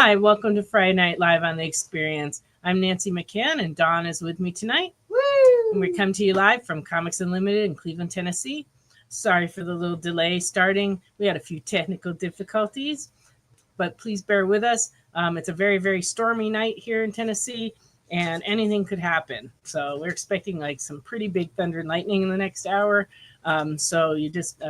Hi, welcome to Friday Night Live on the Experience. I'm Nancy McCann, and Dawn is with me tonight. Woo! And we come to you live from Comics Unlimited in Cleveland, Tennessee. Sorry for the little delay starting. We had a few technical difficulties, but please bear with us. It's a very, very stormy night here in Tennessee, and anything could happen. So we're expecting like some pretty big thunder and lightning in the next hour. So you just,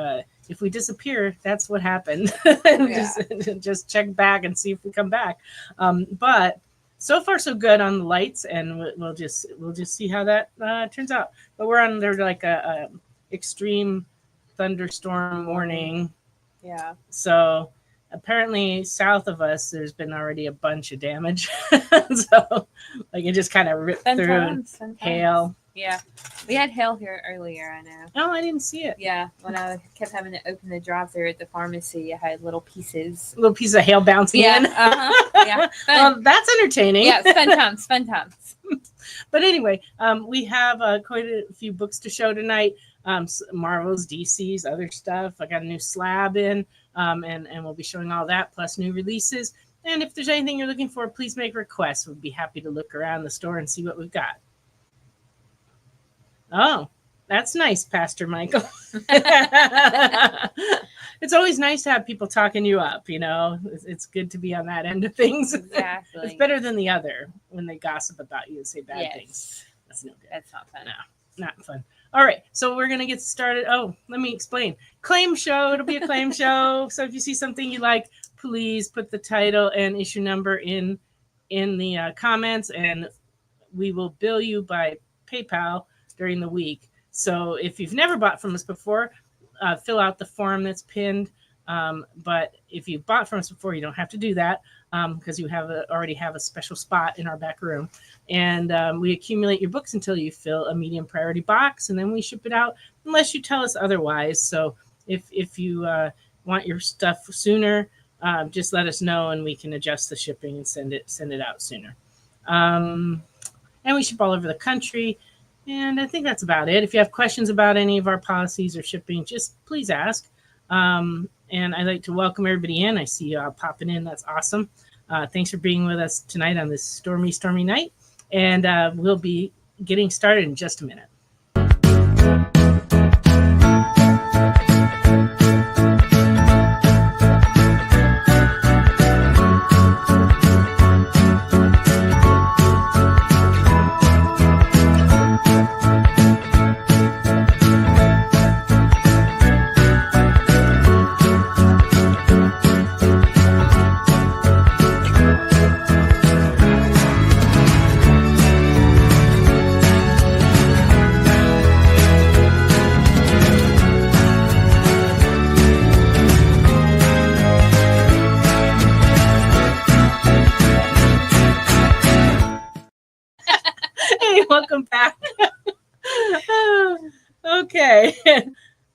if we disappear, that's what happened. Yeah. just check back and see if we come back. But so far so good on the lights, and we'll just see how that turns out. But we're under like a extreme thundestorm warning. Yeah. So apparently south of us there's been already a bunch of damage. So like it just kind of ripped through hail. Yeah. We had hail here earlier, I know. Oh, I didn't see it. Yeah. When I kept having to open the drive-through at the pharmacy, I had little pieces. Little piece of hail bouncing in. Yeah. Well, that's entertaining. Yeah, fun times. But anyway, we have quite a few books to show tonight. Marvel's, DC's, other stuff. I got a new slab in, and we'll be showing all that, plus new releases. And if there's anything you're looking for, please make requests. We'd be happy to look around the store and see what we've got. Oh, that's nice, Pastor Michael. It's always nice to have people talking you up, you know. It's good to be on that end of things. Exactly. It's better than the other when they gossip about you and say bad things. That's no good. That's not fun. No, not fun. All right, so we're going to get started. Oh, let me explain. Claim show. It'll be a claim show. So if you see something you like, please put the title and issue number in the comments, and we will bill you by PayPal during the week. So if you've never bought from us before, fill out the form that's pinned. But if you bought from us before, you don't have to do that because you already have a special spot in our back room. And we accumulate your books until you fill a medium priority box, and then we ship it out unless you tell us otherwise. So if you want your stuff sooner, just let us know and we can adjust the shipping and send it out sooner. And we ship all over the country. And I think that's about it. If you have questions about any of our policies or shipping, just please ask. And I'd like to welcome everybody in. I see you all popping in. That's awesome. Thanks for being with us tonight on this stormy night. And we'll be getting started in just a minute. Welcome back. Okay.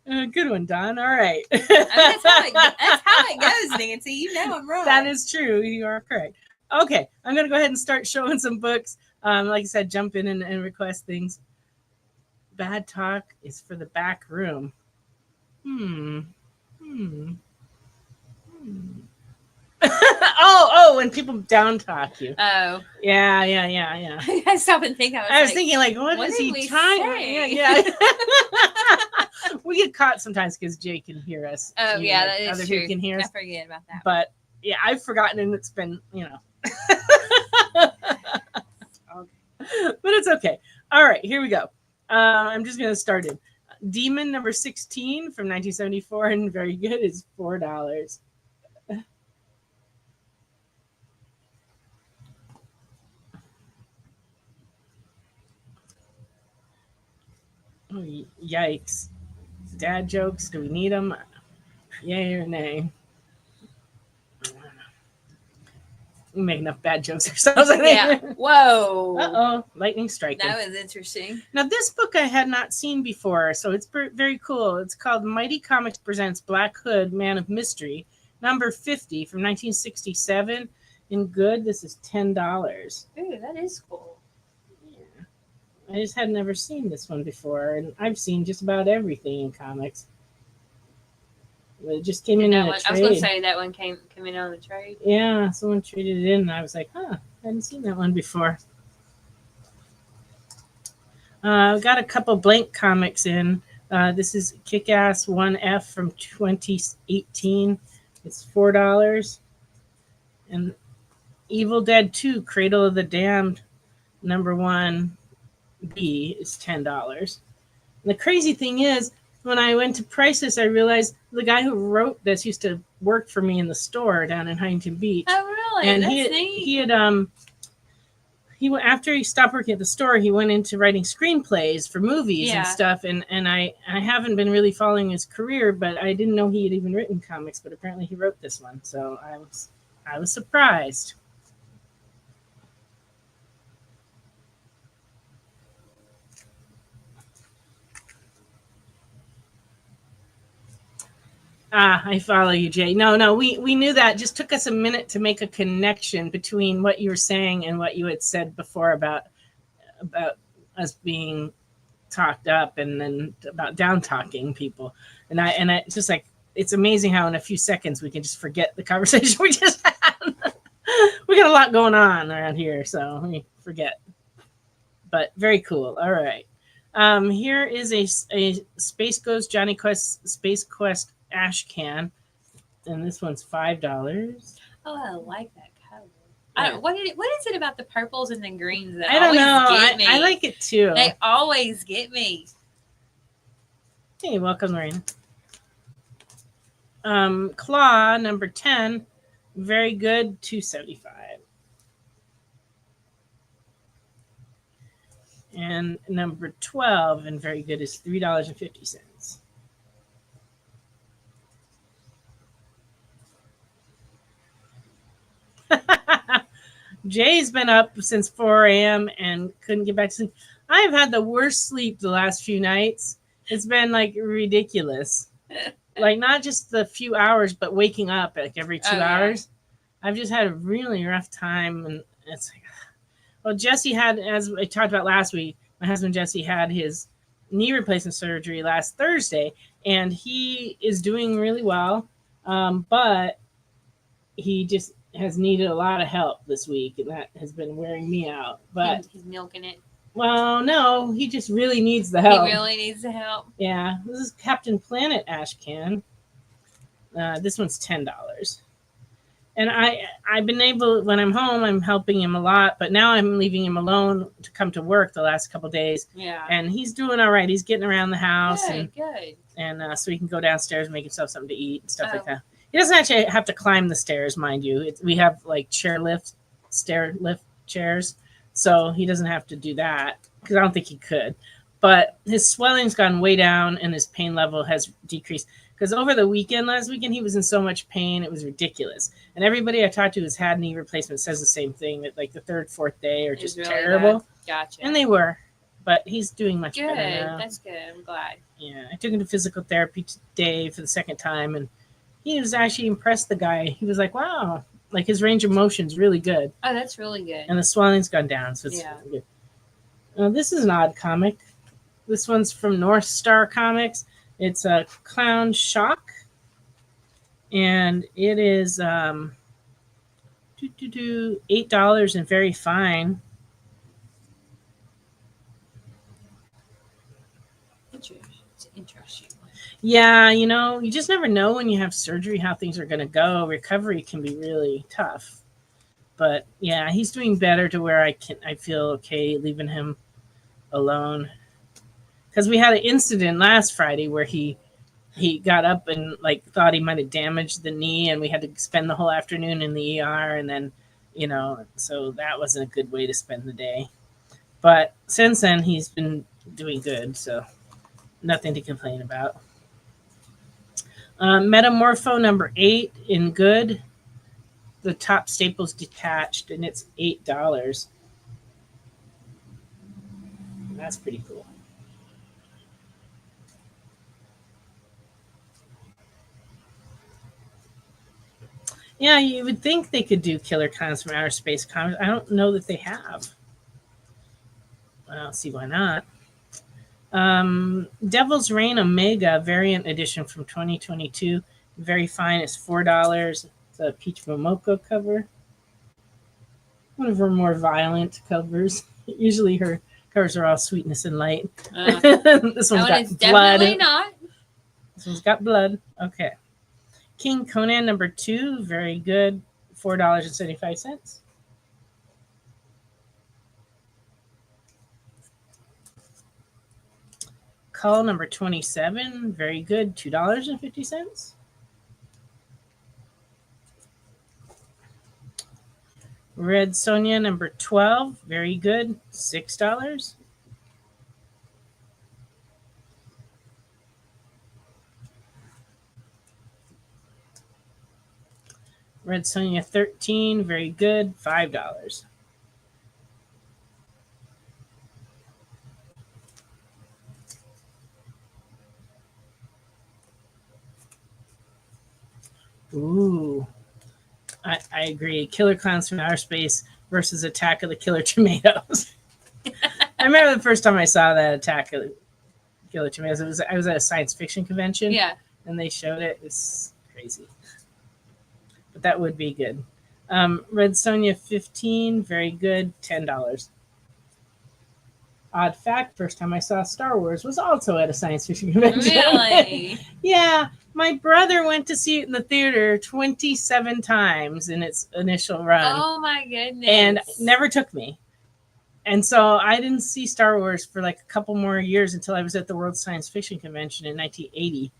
Good one, Don. All right. I mean, that's how it goes, Nancy. You know I'm right. That is true. You are correct. Okay. I'm going to go ahead and start showing some books. Like I said, jump in and request things. Bad talk is for the back room. Oh, when people down talk you. Oh. Yeah. I stopped and think. I was thinking, like, what is he trying? Yeah. We get caught sometimes because Jay can hear us. Oh, yeah, that is other true. People can hear us. I forget about that. But yeah, I've forgotten, and it's been, Okay. But it's okay. All right, here we go. I'm just gonna start it. Demon number 16 from 1974, and very good, is $4. Oh, yikes. Dad jokes, do we need them? Yay or nay? We make enough bad jokes ourselves, I think. Yeah. Whoa. Uh-oh, lightning striking. That was interesting. Now, this book I had not seen before, so it's very cool. It's called Mighty Comics Presents Black Hood, Man of Mystery, number 50 from 1967. In good, this is $10. Ooh, that is cool. I just had never seen this one before, and I've seen just about everything in comics. It just came And in that a one, I was going trade. to say that one came in on the trade. Yeah, someone traded it in, and I was like, huh, I hadn't seen that one before. I've got a couple blank comics in. This is Kick-Ass 1F from 2018. It's $4. And Evil Dead 2, Cradle of the Damned, number 1B is $10. And the crazy thing is, when I went to price this, I realized the guy who wrote this used to work for me in the store down in Huntington Beach. Oh, really? And That's neat. he went, after he stopped working at the store, he went into writing screenplays for movies and stuff. And I haven't been really following his career, but I didn't know he had even written comics. But apparently he wrote this one, so I was surprised. I follow you, Jay. No, we knew that. It just took us a minute to make a connection between what you were saying and what you had said before about us being talked up and then about down talking people. And I just like, it's amazing how in a few seconds we can just forget the conversation we just had. We got a lot going on around here, so we forget. But very cool. All right. Here is a Space Ghost Johnny Quest Space Quest ash can, and this one's $5. Oh, I like that color. I don't. What is it about the purples and the greens that I don't always know. get me? I like it too. They always get me. Hey, welcome, Lorena. Claw number 10, very good, $2.75. And number 12, and very good, is $3.50. Jay's been up since 4 a.m. and couldn't get back to sleep. I've had the worst sleep the last few nights. It's been like ridiculous. Like not just the few hours, but waking up like every 2 hours. I've just had a really rough time, and it's like, well, Jesse had, as I talked about last week, my husband Jesse had his knee replacement surgery last Thursday, and he is doing really well, but he just has needed a lot of help this week, and that has been wearing me out. But he's milking it. Well, no, he just really needs the help. He really needs the help. Yeah, this is Captain Planet ash can. This one's $10. And I've been able, when I'm home, I'm helping him a lot, but now I'm leaving him alone to come to work the last couple of days. Yeah. And he's doing all right. He's getting around the house. Good. And so he can go downstairs and make himself something to eat and stuff like that. He doesn't actually have to climb the stairs, mind you. We have like stair lift chairs, so he doesn't have to do that because I don't think he could. But his swelling's gone way down and his pain level has decreased. Because over the last weekend, he was in so much pain, it was ridiculous. And everybody I talked to who's had knee replacement says the same thing, that like the third, fourth day are just really terrible. Bad. Gotcha. And they were, but he's doing much better now. That's good. I'm glad. Yeah, I took him to physical therapy today for the second time, and he was actually impressed, the guy. He was like, wow, like his range of motion's really good. Oh, that's really good. And the swelling's gone down, so it's really good. This is an odd comic. This one's from North Star Comics. It's a Clown Shock, and it is $8 and very fine. It's interesting. Yeah, you just never know when you have surgery how things are going to go. Recovery can be really tough. But yeah, he's doing better to where I feel okay leaving him alone. Because we had an incident last Friday where he got up and like thought he might have damaged the knee, and we had to spend the whole afternoon in the ER, and then so that wasn't a good way to spend the day. But since then he's been doing good, so nothing to complain about. Metamorpho number 8 in good. The top staple's detached, and it's $8. That's pretty cool. Yeah, you would think they could do Killer Clowns from Outer Space comics. I don't know that they have. I don't see why not. Devil's Reign Omega variant edition from 2022 Very Fine is $4. It's a Peach Momoko cover. One of her more violent covers. Usually her covers are all sweetness and light. This one's got blood. Definitely not. This one's got blood. Okay. King Conan #2, very good, $4.75. Cull #27, very good, $2.50. Red Sonja #12, very good, $6. Red Sonja 13, very good, $5. Ooh, I agree. Killer Clowns from Outer Space versus Attack of the Killer Tomatoes. I remember the first time I saw that Attack of the Killer Tomatoes. I was at a science fiction convention. Yeah. And they showed it. It's crazy. But that would be good. Red Sonja 15, very good, $10. Odd fact, first time I saw Star Wars was also at a science fiction convention. Really? Yeah. My brother went to see it in the theater 27 times in its initial run. Oh my goodness. And never took me. And so I didn't see Star Wars for like a couple more years until I was at the World Science Fiction Convention in 1980.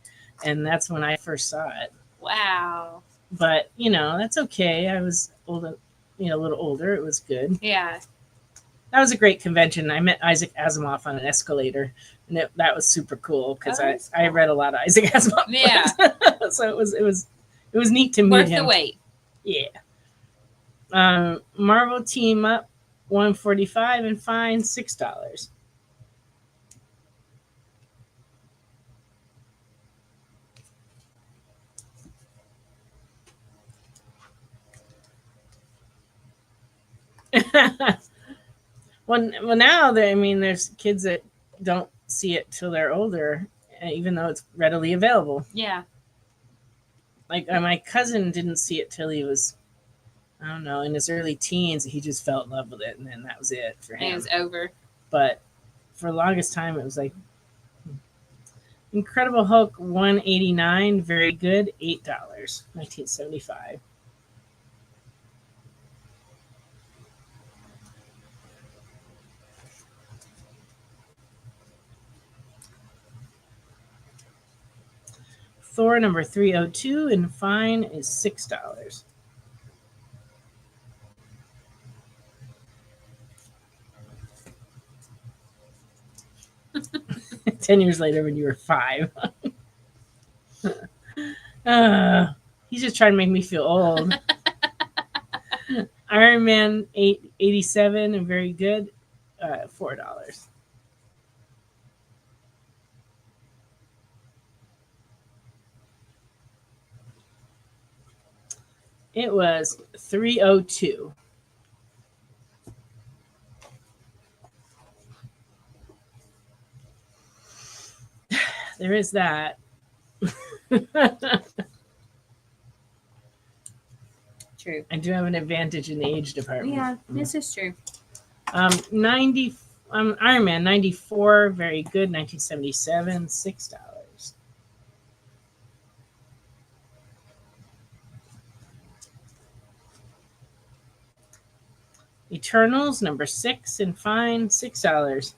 And that's when I first saw it. Wow. But, you know, that's okay. I was old, you know, a little older. It was good. Yeah. That was a great convention. I met Isaac Asimov on an escalator, and that was super cool because I read a lot of Isaac Asimov. Yeah. So it was neat to meet Worth him. the wait. Yeah. Marvel Team Up, $145 and Fine, $6. 'Well, now there's kids that don't see it till they're older, even though it's readily available. Yeah. Like my cousin didn't see it till he was, I don't know, in his early teens. He just fell in love with it, and then that was it for him. It was over. But for the longest time, it was like Incredible Hulk 189, very good, $8, 1975. Thor #302 and Fine is $6. 10 years later when you were 5. He's just trying to make me feel old. Iron Man 87 and very good, $4. It was 302. There is that. True. I do have an advantage in the age department. Yeah, this is true. 90. Iron Man 94, very good, 1977, $6. Eternals #6 and Fine, $6.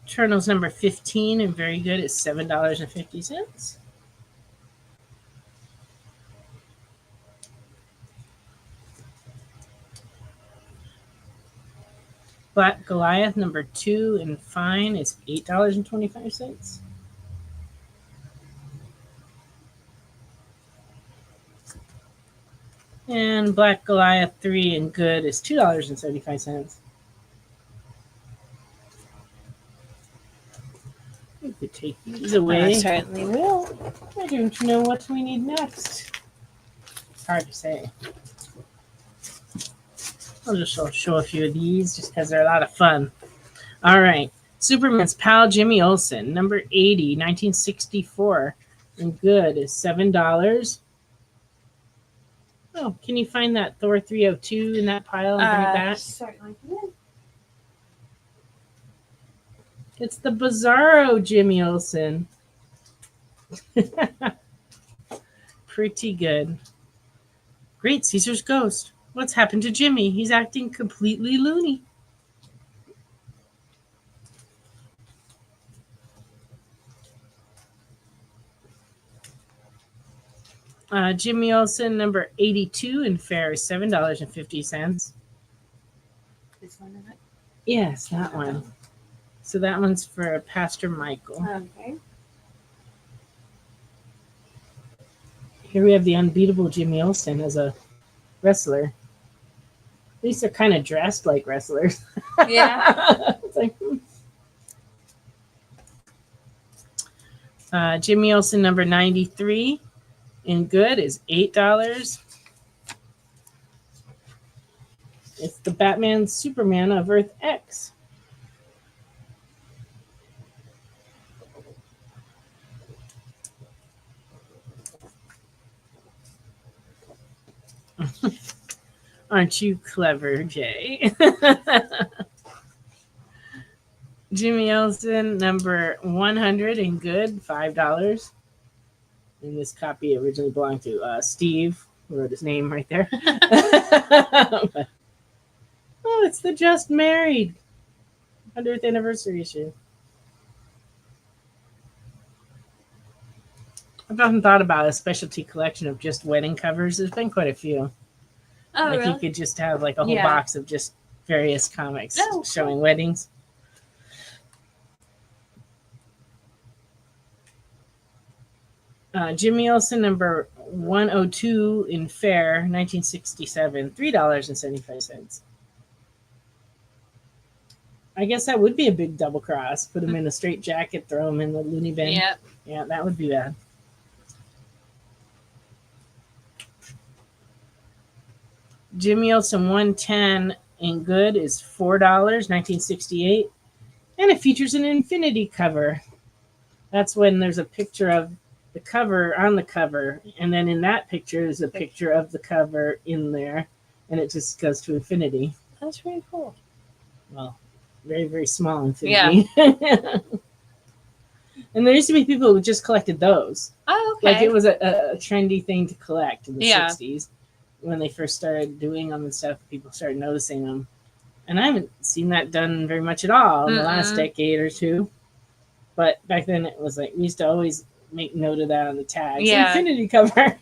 Eternals #15 and very good is $7.50. Black Goliath #2 and Fine is $8.25. And Black Goliath 3 and good is $2.75. We could take these away. I certainly will. I don't know what we need next. It's hard to say. I'll just show a few of these just because they're a lot of fun. All right. Superman's pal Jimmy Olsen, number 80, 1964. And good is $7. Oh, can you find that Thor 302 in that pile and bring it back? Certainly. It's the Bizarro Jimmy Olsen. Pretty good. Great Caesar's ghost. What's happened to Jimmy? He's acting completely loony. Jimmy Olsen, number 82 in fair is $7.50. This one, is it? Yes, that one. So that one's for Pastor Michael. Okay. Here we have the unbeatable Jimmy Olsen as a wrestler. At least they're kind of dressed like wrestlers. Yeah. It's like, Jimmy Olsen, number 93 in good is $8. It's the Batman Superman of Earth X. Aren't you clever, Jay? Jimmy Olsen, number 100 in good, $5. And this copy originally belonged to Steve, who wrote his name right there. But, oh, it's the Just Married 100th anniversary issue. I've often thought about a specialty collection of just wedding covers. There's been quite a few. Oh, Like really? you could just have like a whole Yeah. box of just various comics Oh, cool. showing weddings. Jimmy Olsen, number 102 in fair, 1967, $3.75. I guess that would be a big double cross. Put him in a straight jacket, throw him in the loony bin. Yep. Yeah, that would be bad. Jimmy Olsen 110 in good is $4, 1968. And it features an infinity cover. That's when there's a picture of the cover on the cover. And then in that picture is a picture of the cover in there. And it just goes to infinity. That's really cool. Well, very, very small infinity. Yeah. And there used to be people who just collected those. Oh, okay. Like it was a trendy thing to collect in the Yeah. 60s. When they first started doing them and stuff, people started noticing them. And I haven't seen that done very much at all in the last decade or two. But back then it was like, we used to always make note of that on the tags. Yeah. Infinity cover.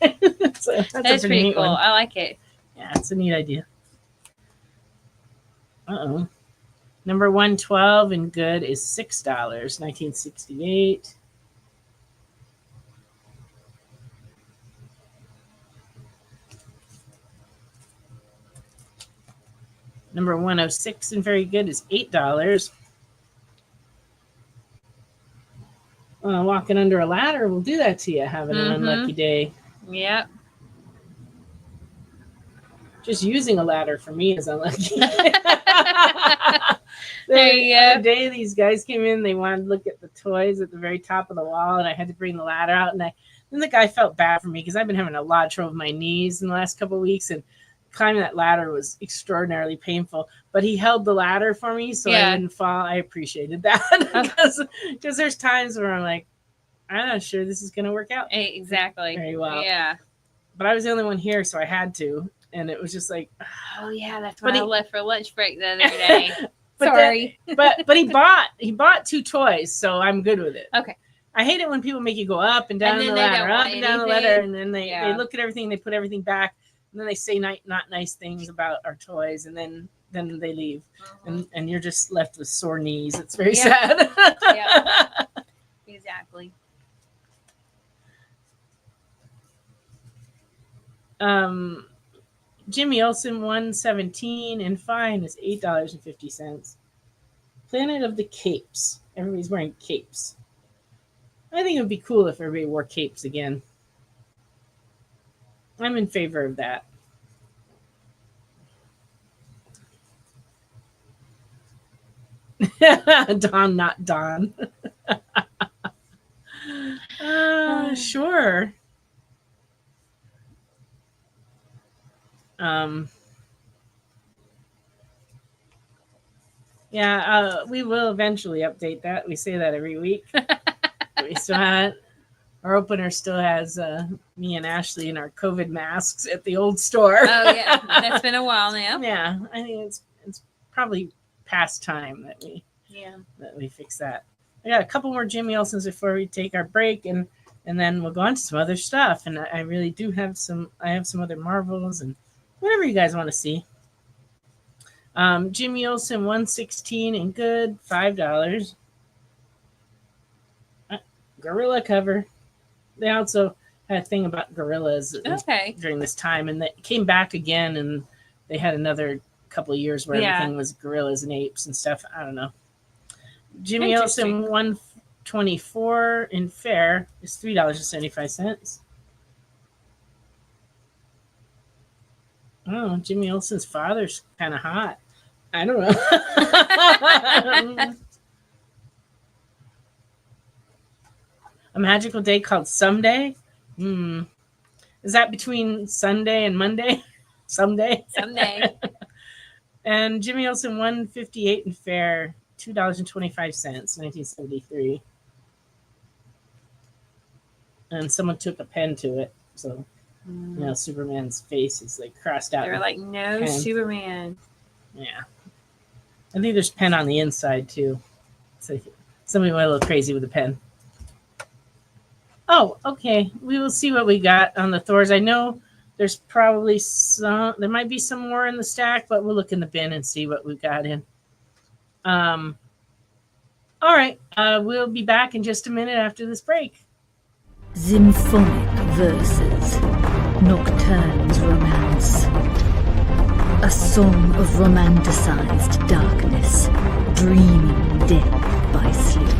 So that's That's a pretty neat cool. one. I like it. Yeah, it's a neat idea. Uh-oh. Number 112 in good is $6, 1968. Number 106 in very good is $8. Walking under a ladder will do that to you, having an unlucky day. Yep. Just using a ladder for me is unlucky. There you go. The day these guys came in, they wanted to look at the toys at the very top of the wall, and I had to bring the ladder out. And then the guy felt bad for me because I've been having a lot of trouble with my knees in the last couple of weeks, and climbing that ladder was extraordinarily painful. But he held the ladder for me so I wouldn't fall. I appreciated that because there's times where I'm like, I'm not sure this is going to work out Exactly. very well. Yeah. But I was the only one here, so I had to. And it was just like, oh yeah, that's when I left for lunch break the other day. Sorry. But he bought 2 toys, so I'm good with it. Okay. I hate it when people make you go up and down the ladder, up and down the ladder, and then they look at everything, they put everything back, and then they say not nice things about our toys, and then they leave, and you're just left with sore knees. It's very sad. Yeah. Exactly. Jimmy Olsen 117 and fine is $8.50. Planet of the Capes. Everybody's wearing capes. I think it would be cool if everybody wore capes again. I'm in favor of that. Don, not Don. Sure. Yeah, we will eventually update that. We say that every week. We still have our opener still has me and Ashley in our COVID masks at the old store. Oh yeah, that's been a while now. Yeah, I think it's probably past time that we fix that. I got a couple more Jimmy Olsen's before we take our break, and then we'll go on to some other stuff. And I really do have some. I have some other Marvels and whatever you guys want to see. Jimmy Olsen 116 and good, $5. Gorilla cover. They also had a thing about gorillas during this time, and they came back again, and they had another couple of years where everything was gorillas and apes and stuff. I don't know. Jimmy Olsen 124 in fair is $3.75. Oh, Jimmy Olsen's father's kind of hot. I don't know. A magical day called Someday. Is that between Sunday and Monday? Someday. And Jimmy Olsen 158 in fair, $2.25, 1973. And someone took a pen to it, so Superman's face is like crossed out. They're like, no pen. Superman. Yeah. I think there's pen on the inside too. So somebody went a little crazy with the pen. Oh, okay. We will see what we got on the Thors. I know there's probably there might be some more in the stack, but we'll look in the bin and see what we've got in. All right. We'll be back in just a minute after this break. Symphonic verses, Nocturne's romance. A song of romanticized darkness, dreaming death by sleep.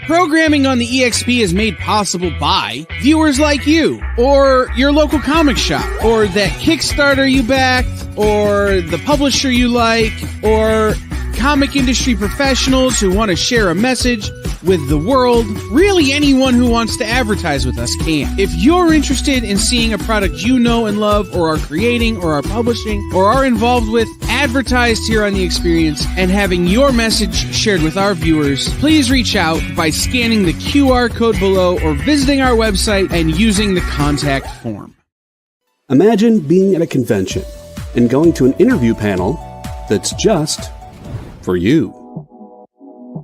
Programming on the EXP is made possible by viewers like you, or your local comic shop, or that Kickstarter you backed, or the publisher you like, or comic industry professionals who want to share a message with the world. Really, anyone who wants to advertise with us can. If you're interested in seeing a product you know and love, or are creating, or are publishing, or are involved with, advertised here on The Experience, and having your message shared with our viewers, please reach out by scanning the QR code below or visiting our website and using the contact form. Imagine being at a convention and going to an interview panel that's just for you.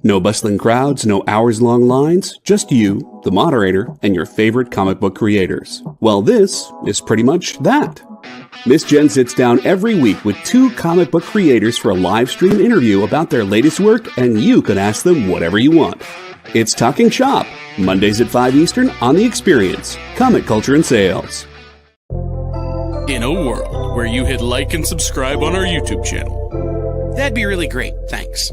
No bustling crowds, no hours-long lines, just you, the moderator, and your favorite comic book creators. Well, this is pretty much that. Miss Jen sits down every week with 2 comic book creators for a live stream interview about their latest work, and you can ask them whatever you want. It's Talking Shop, Mondays at 5 Eastern on The Experience, Comic Culture and Sales. In a world where you hit like and subscribe on our YouTube channel. That'd be really great, thanks.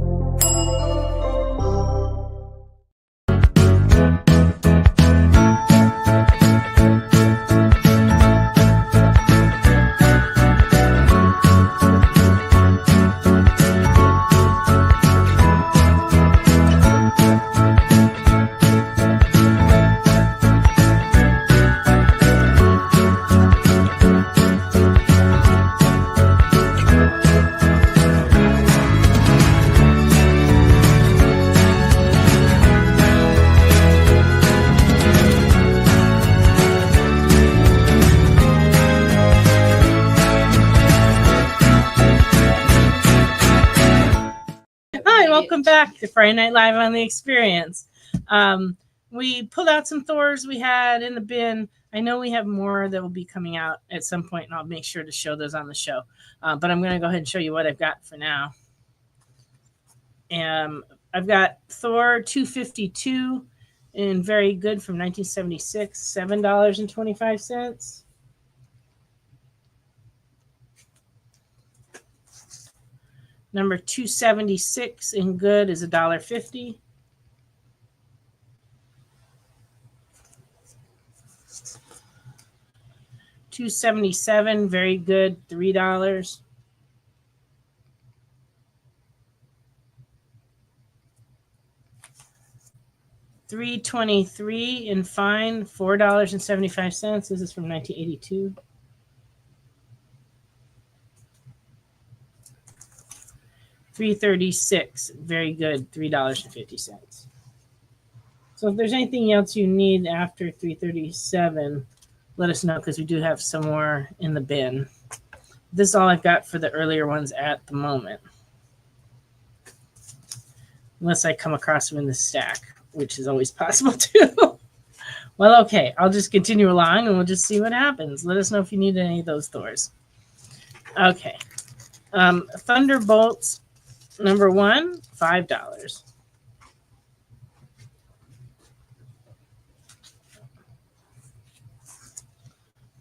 Welcome back to Friday Night Live on The Experience. we pulled out some Thors we had in the bin. I know we have more that will be coming out at some point, and I'll make sure to show those on the show. But I'm going to go ahead and show you what I've got for now. I've got Thor 252 in very good from 1976, $7.25. Number 276 in good is $1.50. $277 very good, $3. $323 in fine, $4.75. This is from 1982. $336 very good, $3.50. So if there's anything else you need after $337, let us know, because we do have some more in the bin. This is all I've got for the earlier ones at the moment, unless I come across them in the stack, which is always possible too. Well, okay, I'll just continue along and we'll just see what happens. Let us know if you need any of those Thors. Okay. Thunderbolts number 1, $5.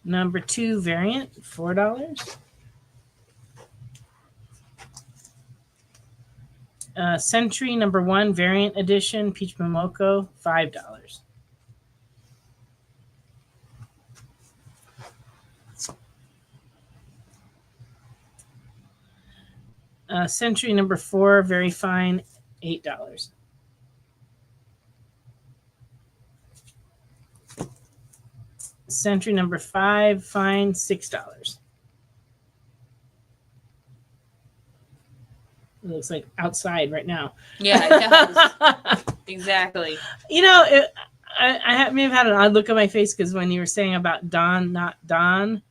Number 2 variant, $4. Century number 1 variant edition, Peach Momoko, $5. Century number 4 very fine, $8. Century number 5 fine, $6. It looks like outside right now. Yeah, it does. Exactly. You know, I may have had an odd look on my face because when you were saying about Dawn, not Dawn,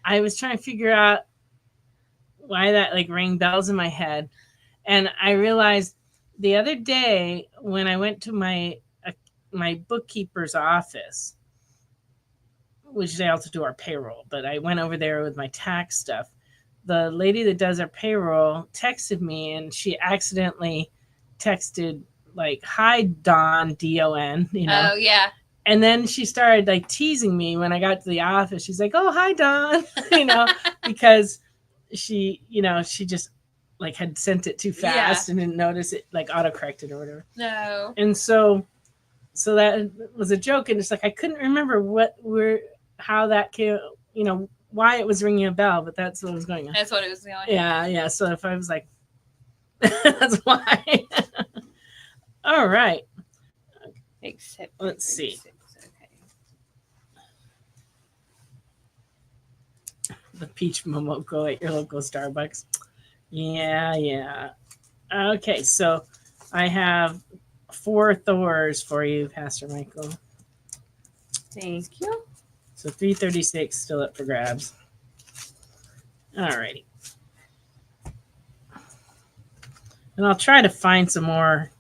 I was trying to figure out why that like rang bells in my head. And I realized the other day when I went to my bookkeeper's office, which they also do our payroll, but I went over there with my tax stuff. The lady that does our payroll texted me, and she accidentally texted like, "Hi, Don," D-O-N, you know. Oh, yeah. And then she started like teasing me when I got to the office. She's like, "Oh, hi, Don," you know, because she, you know, she just like had sent it too fast and didn't notice it like autocorrected or whatever. No. And so that was a joke. And it's like, I couldn't remember how that came, you know, why it was ringing a bell, but that's what was going on. That's what it was going on. Yeah. So if I was like, that's why. All right. Except Let's see. Okay. The Peach Momoko at your local Starbucks. Yeah. Okay, so I have 4 Thors for you, Pastor Michael. Thank you. So 336 still up for grabs. All righty. And I'll try to find some more.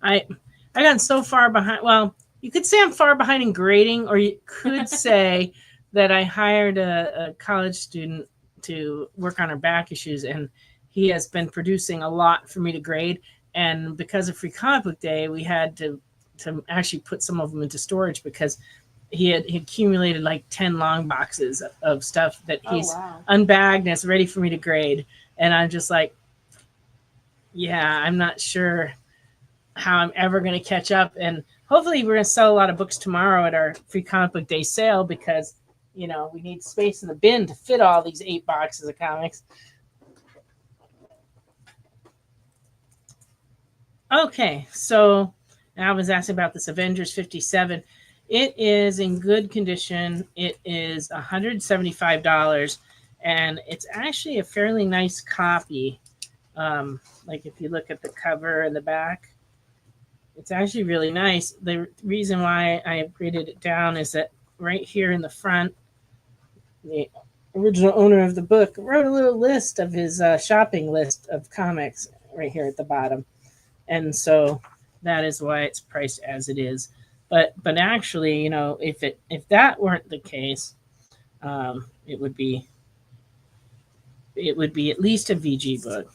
I got so far behind. Well, you could say I'm far behind in grading, or you could say that I hired a college student to work on our back issues, and he has been producing a lot for me to grade. And because of Free Comic Book Day, we had to actually put some of them into storage because he accumulated like 10 long boxes of stuff that he's unbagged and it's ready for me to grade. And I'm just like, yeah, I'm not sure how I'm ever going to catch up. And hopefully we're going to sell a lot of books tomorrow at our Free Comic Book Day sale because, you know, we need space in the bin to fit all these 8 boxes of comics. Okay, so I was asking about this Avengers 57. It is in good condition. It is $175, and it's actually a fairly nice copy. Like if you look at the cover and the back, it's actually really nice. The reason why I upgraded it down is that right here in the front, the original owner of the book wrote a little list of his shopping list of comics right here at the bottom. And so that is why it's priced as it is. But actually, if that weren't the case, it would be at least a VG book.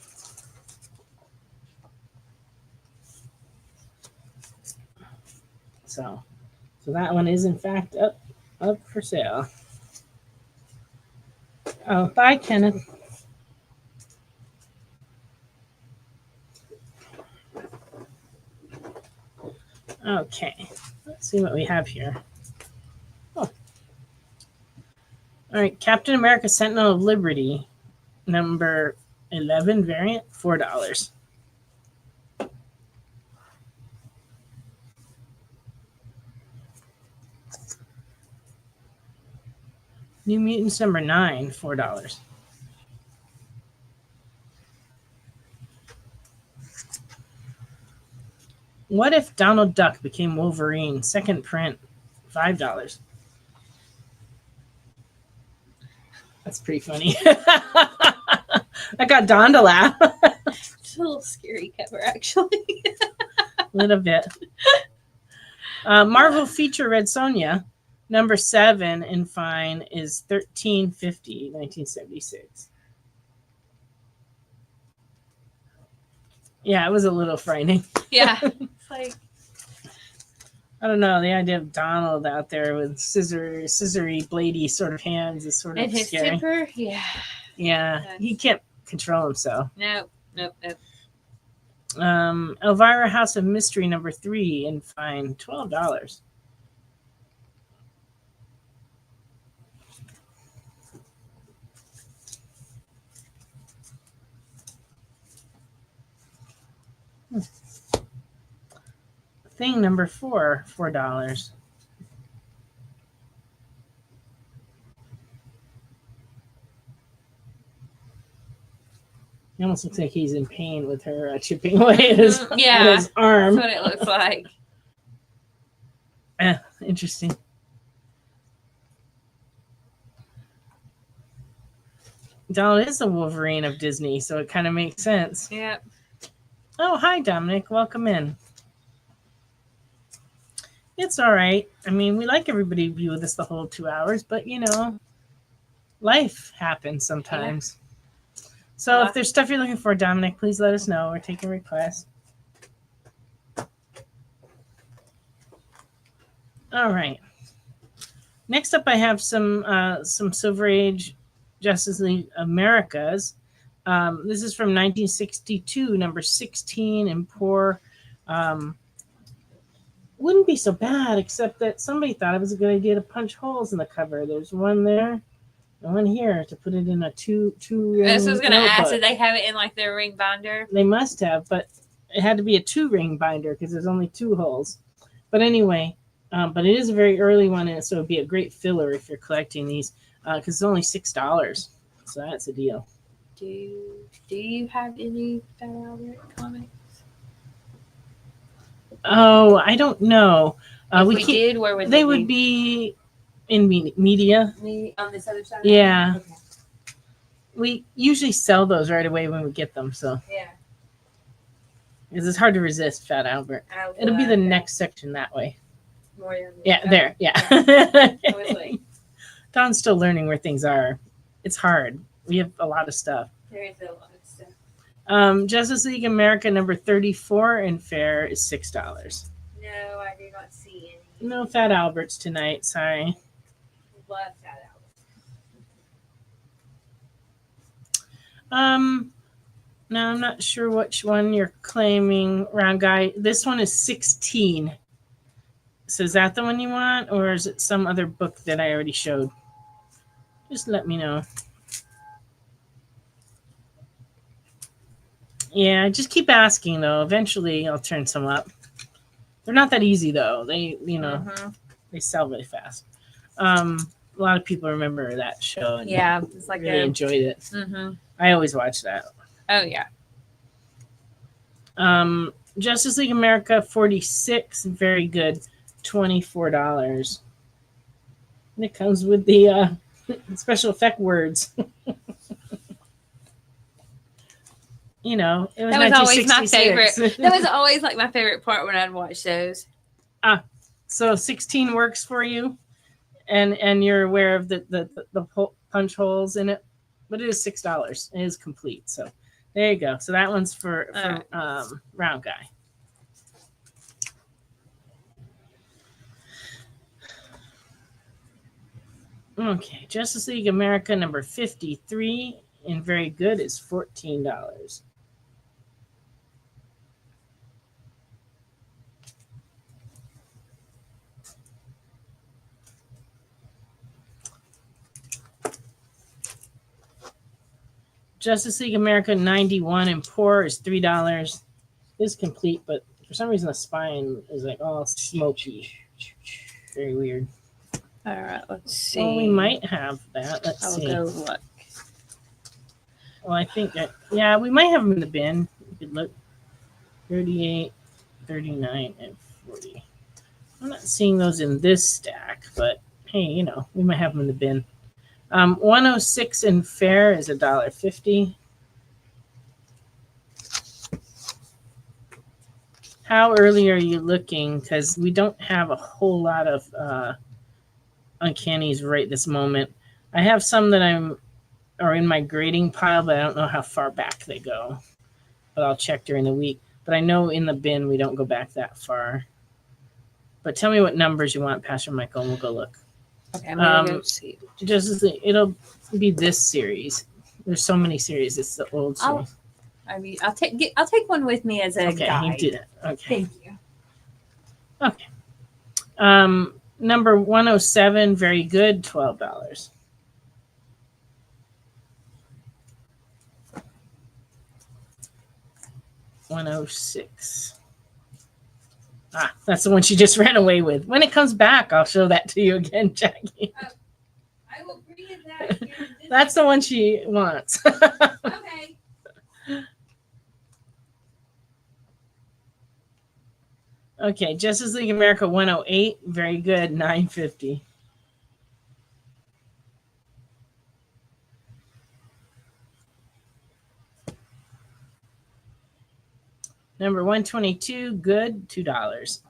So that one is in fact up for sale. Oh, bye, Kenneth. Okay, let's see what we have here. Oh. All right, Captain America Sentinel of Liberty, number 11 variant, $4. New Mutants number 9, $4. What if Donald Duck became Wolverine? Second print, $5. That's pretty funny. I got Don to laugh. It's a little scary cover, actually. A little bit. Marvel feature Red Sonja, number 7 in fine is $13.50, 1976. Yeah, it was a little frightening. Yeah. It's like, I don't know. The idea of Donald out there with scissory, bladey sort of hands is sort of and his scary. temper, yeah. Yeah, he can't control himself. Nope. Elvira House of Mystery number 3 in fine, $12. Thing number 4, $4. He almost looks like he's in pain with her chipping away at his, at his arm. That's what it looks like. Interesting. Donald is the Wolverine of Disney, so it kind of makes sense. Yeah. Oh, hi, Dominic. Welcome in. It's all right. I mean, we like everybody to be with us the whole 2 hours, but, life happens sometimes. Yeah. So if there's stuff you're looking for, Dominic, please let us know. We're taking requests. All right. Next up, I have some Silver Age Justice League Americas. This is from 1962, number 16 in poor. Wouldn't be so bad, except that somebody thought it was a good idea to punch holes in the cover. There's one there and one here to put it in a two ring. This was going to ask, did they have it in like their ring binder? They must have, but it had to be a 2-ring binder because there's only 2 holes. But anyway, but it is a very early one, and so it would be a great filler if you're collecting these because it's only $6. So that's a deal. Do you have any Fat Albert comics? Oh, I don't know. If we did, where would they would be in media. On this other side? Yeah. Okay. We usually sell those right away when we get them, so. Yeah. Because it's hard to resist Fat Albert. It'll be the next section that way. More there. Yeah. I was like, Don's still learning where things are. It's hard. We have a lot of stuff. there is a lot of stuff. Justice League America number 34 in fair is $6. No, I do not see any. No Fat Alberts tonight. Sorry. Love Fat Albert. Now I'm not sure which one you're claiming, Round Guy. This one is 16. So is that the one you want, or is it some other book that I already showed? Just let me know. Yeah, just keep asking though. Eventually I'll turn some up. They're not that easy though. They, they sell really fast. A lot of people remember that show. And Yeah, it's like really enjoyed it. Mm-hmm. I always watch that. Oh yeah. Justice League America 46, very good, $24. And it comes with the special effect words. It was That was always my 1966. favorite. That was always like my favorite part when I'd watch those. So 16 works for you, and you're aware of the punch holes in it, but it is $6. It is complete. So there you go. So that one's for round guy. Okay, Justice League America number 53 and very good is $14. Justice League America 91 and poor is $3. It's complete, but for some reason the spine is like all smoky. Very weird. All right, let's see. Well, we might have that. Let's see. I'll go look. Well, I think that, yeah, we might have them in the bin. You could look. 38, 39, and 40. I'm not seeing those in this stack, but hey, you know, we might have them in the bin. 106 and fair is $1.50. How early are you looking? Because we don't have a whole lot of uncannies right this moment. I have some that are in my grading pile, but I don't know how far back they go. But I'll check during the week. But I know in the bin we don't go back that far. But tell me what numbers you want, Pastor Michael, and we'll go look. Okay, I'm gonna go see. It'll be this series. There's so many series. It's the old series. I'll take one with me as a guide. You do that. Okay. Thank you. Okay. Number 107, very good, $12. $106. That's the one she just ran away with. When it comes back, I'll show that to you again, Jackie. I will bring it back here. That's the one she wants. Okay. Okay, Justice League America 108, very good, $9.50. Number 122, good, $2.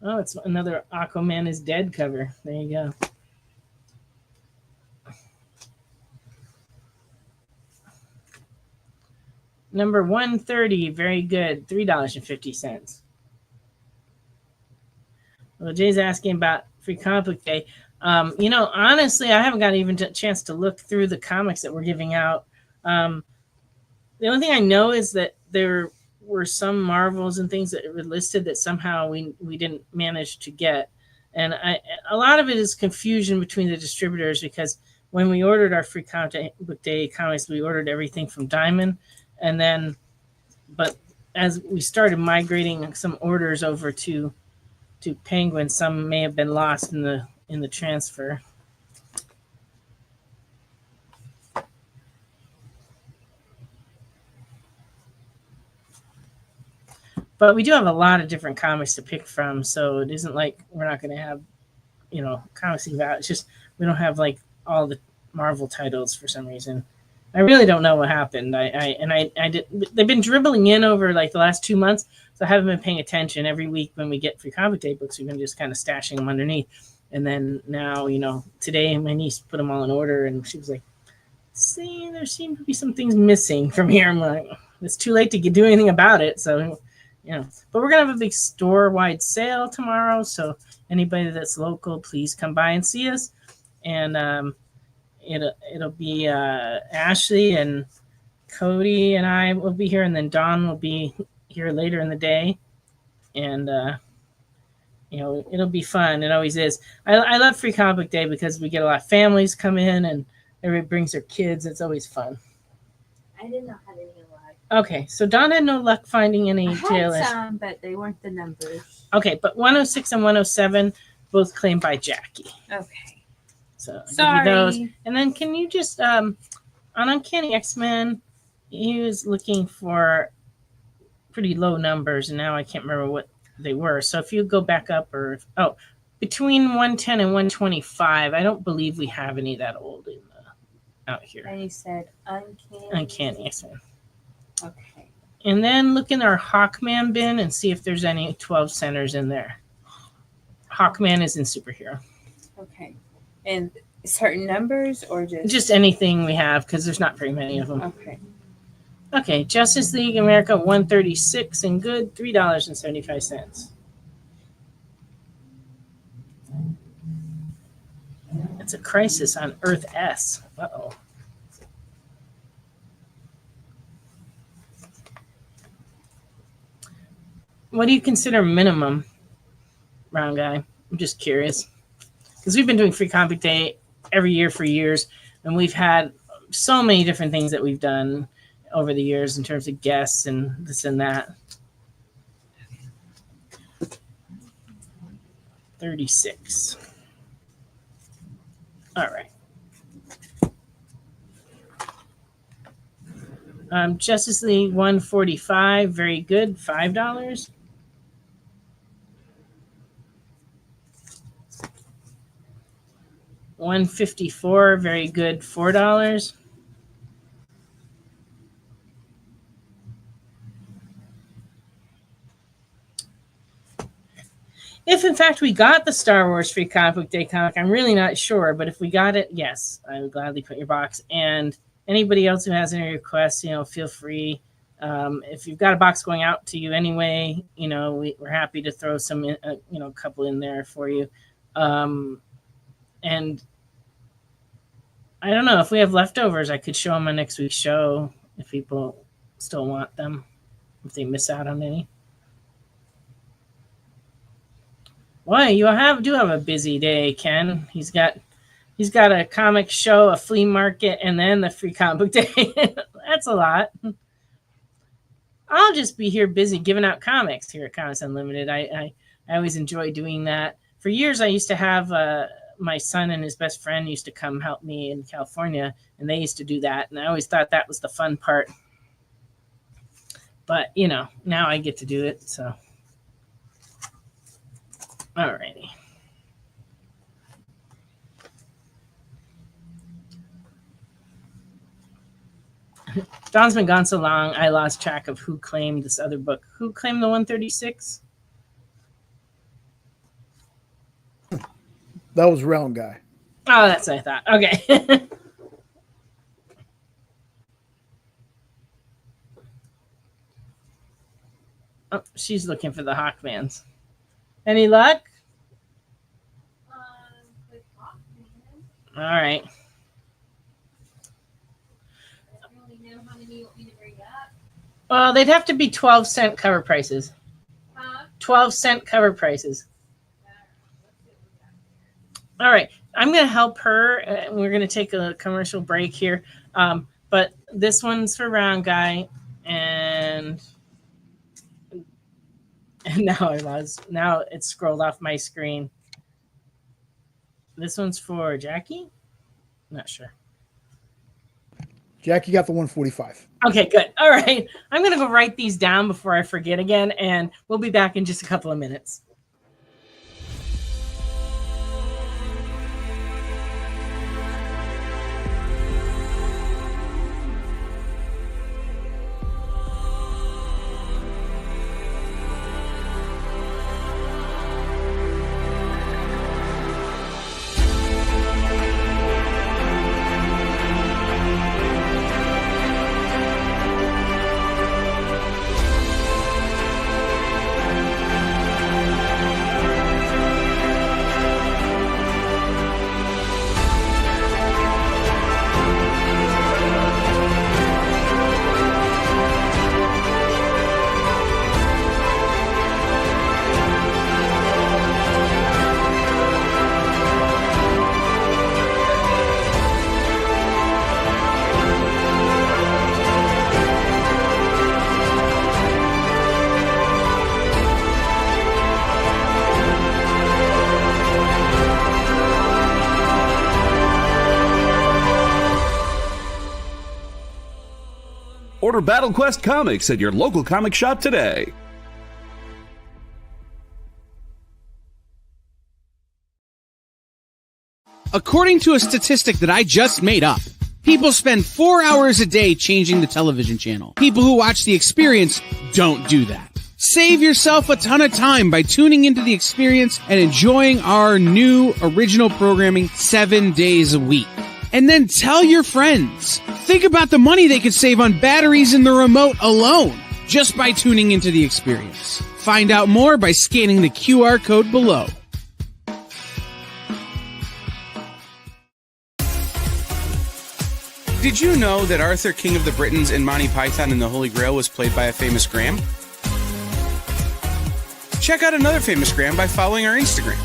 Oh, it's another Aquaman is Dead cover. There you go. Number 130, very good, $3.50. Well, Jay's asking about Free Comic Book Day. Honestly, I haven't got even a chance to look through the comics that we're giving out. The only thing I know is that there were some Marvels and things that were listed that somehow we didn't manage to get. And a lot of it is confusion between the distributors, because when we ordered our Free Comic Book Day comics, we ordered everything from Diamond. And then, but as we started migrating some orders over to Penguin, some may have been lost in the transfer. But we do have a lot of different comics to pick from, so it isn't like we're not going to have, comics to give out. It's just we don't have like all the Marvel titles for some reason. I really don't know what happened. They've been dribbling in over like the last 2 months, so I haven't been paying attention. Every week when we get Free Comic Day books, we've been just kind of stashing them underneath. And then now, today my niece put them all in order, and she was like, "See, there seem to be some things missing from here." I'm like, it's too late to do anything about it. So, but we're gonna have a big store-wide sale tomorrow. So anybody that's local, please come by and see us. And it'll be Ashley and Cody and I will be here, and then Dawn will be here later in the day. And it'll be fun. It always is. I love Free Comic Book Day because we get a lot of families come in and everybody brings their kids. It's always fun. I did not have any luck. Okay, so Dawn had no luck finding any I had jailers. some, but they weren't the numbers. Okay, but 106 and 107 both claimed by Jackie. Okay. So I'll Sorry. give you those. And then can you just on Uncanny X-Men, he was looking for pretty low numbers, and now I can't remember what they were. So if you go back up, between 110 and 125, I don't believe we have any that old in out here. And you said uncanny. Uncanny. Okay. And then look in our Hawkman bin and see if there's any 12 centers in there. Hawkman is in superhero. Okay. And certain numbers or Just anything we have because there's not very many of them. Okay. Okay, Justice League America 136 and good, $3.75. It's a crisis on Earth S. Uh-oh. What do you consider minimum, Round Guy? I'm just curious. Because we've been doing Free Comic Day every year for years, and we've had so many different things that we've done over the years in terms of guests and this and that. 36. All right. Justice League 145, very good, $5. $154, very good, $4. If in fact we got the Star Wars Free Comic Book Day comic, I'm really not sure, but if we got it, yes, I would gladly put your box. And anybody else who has any requests, feel free. If you've got a box going out to you anyway, we're happy to throw some, a couple in there for you. And I don't know if we have leftovers, I could show them on next week's show if people still want them, if they miss out on any. Boy, you do have a busy day, Ken. He's got a comic show, a flea market, and then the Free Comic Book Day. That's a lot. I'll just be here busy giving out comics here at Comics Unlimited. I always enjoy doing that. For years, I used to have my son and his best friend used to come help me in California, and they used to do that. And I always thought that was the fun part. But, now I get to do it, so. Alrighty. Don's been gone so long, I lost track of who claimed this other book. Who claimed the 136? That was Round Guy. Oh, that's what I thought. Okay. Oh, she's looking for the Hawkmans. Any luck? All right. I don't really know how many you want me to bring up. Well, they'd have to be 12-cent cover prices. Huh? 12-cent cover prices. All right. I'm going to help her. We're going to take a commercial break here. But this one's for Round Guy. And now it's scrolled off my screen. This one's for Jackie? Not sure. Jackie got the 145. Okay, good. All right. I'm going to go write these down before I forget again, and we'll be back in just a couple of minutes. Order Battle Quest comics at your local comic shop today. According to a statistic that I just made up, People spend 4 hours a day changing the television channel. People who watch The Experience don't do that. Save yourself a ton of time by tuning into The Experience and enjoying our new original programming 7 days a week. And then tell your friends. Think about the money they could save on batteries in the remote alone just by tuning into The Experience. Find out more by scanning the QR code below. Did you know that Arthur, King of the Britons, in Monty Python and the Holy Grail was played by a famous Graham? Check out another famous Graham by following our Instagram.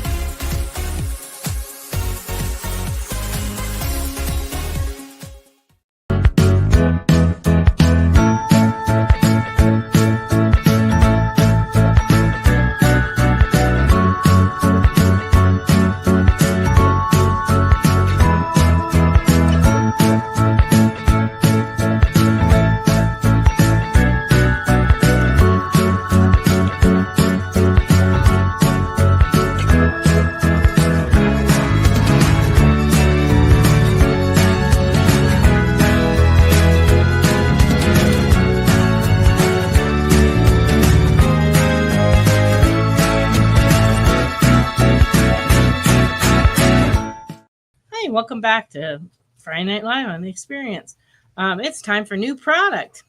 Welcome back to Friday Night Live on The Experience. It's time for new product.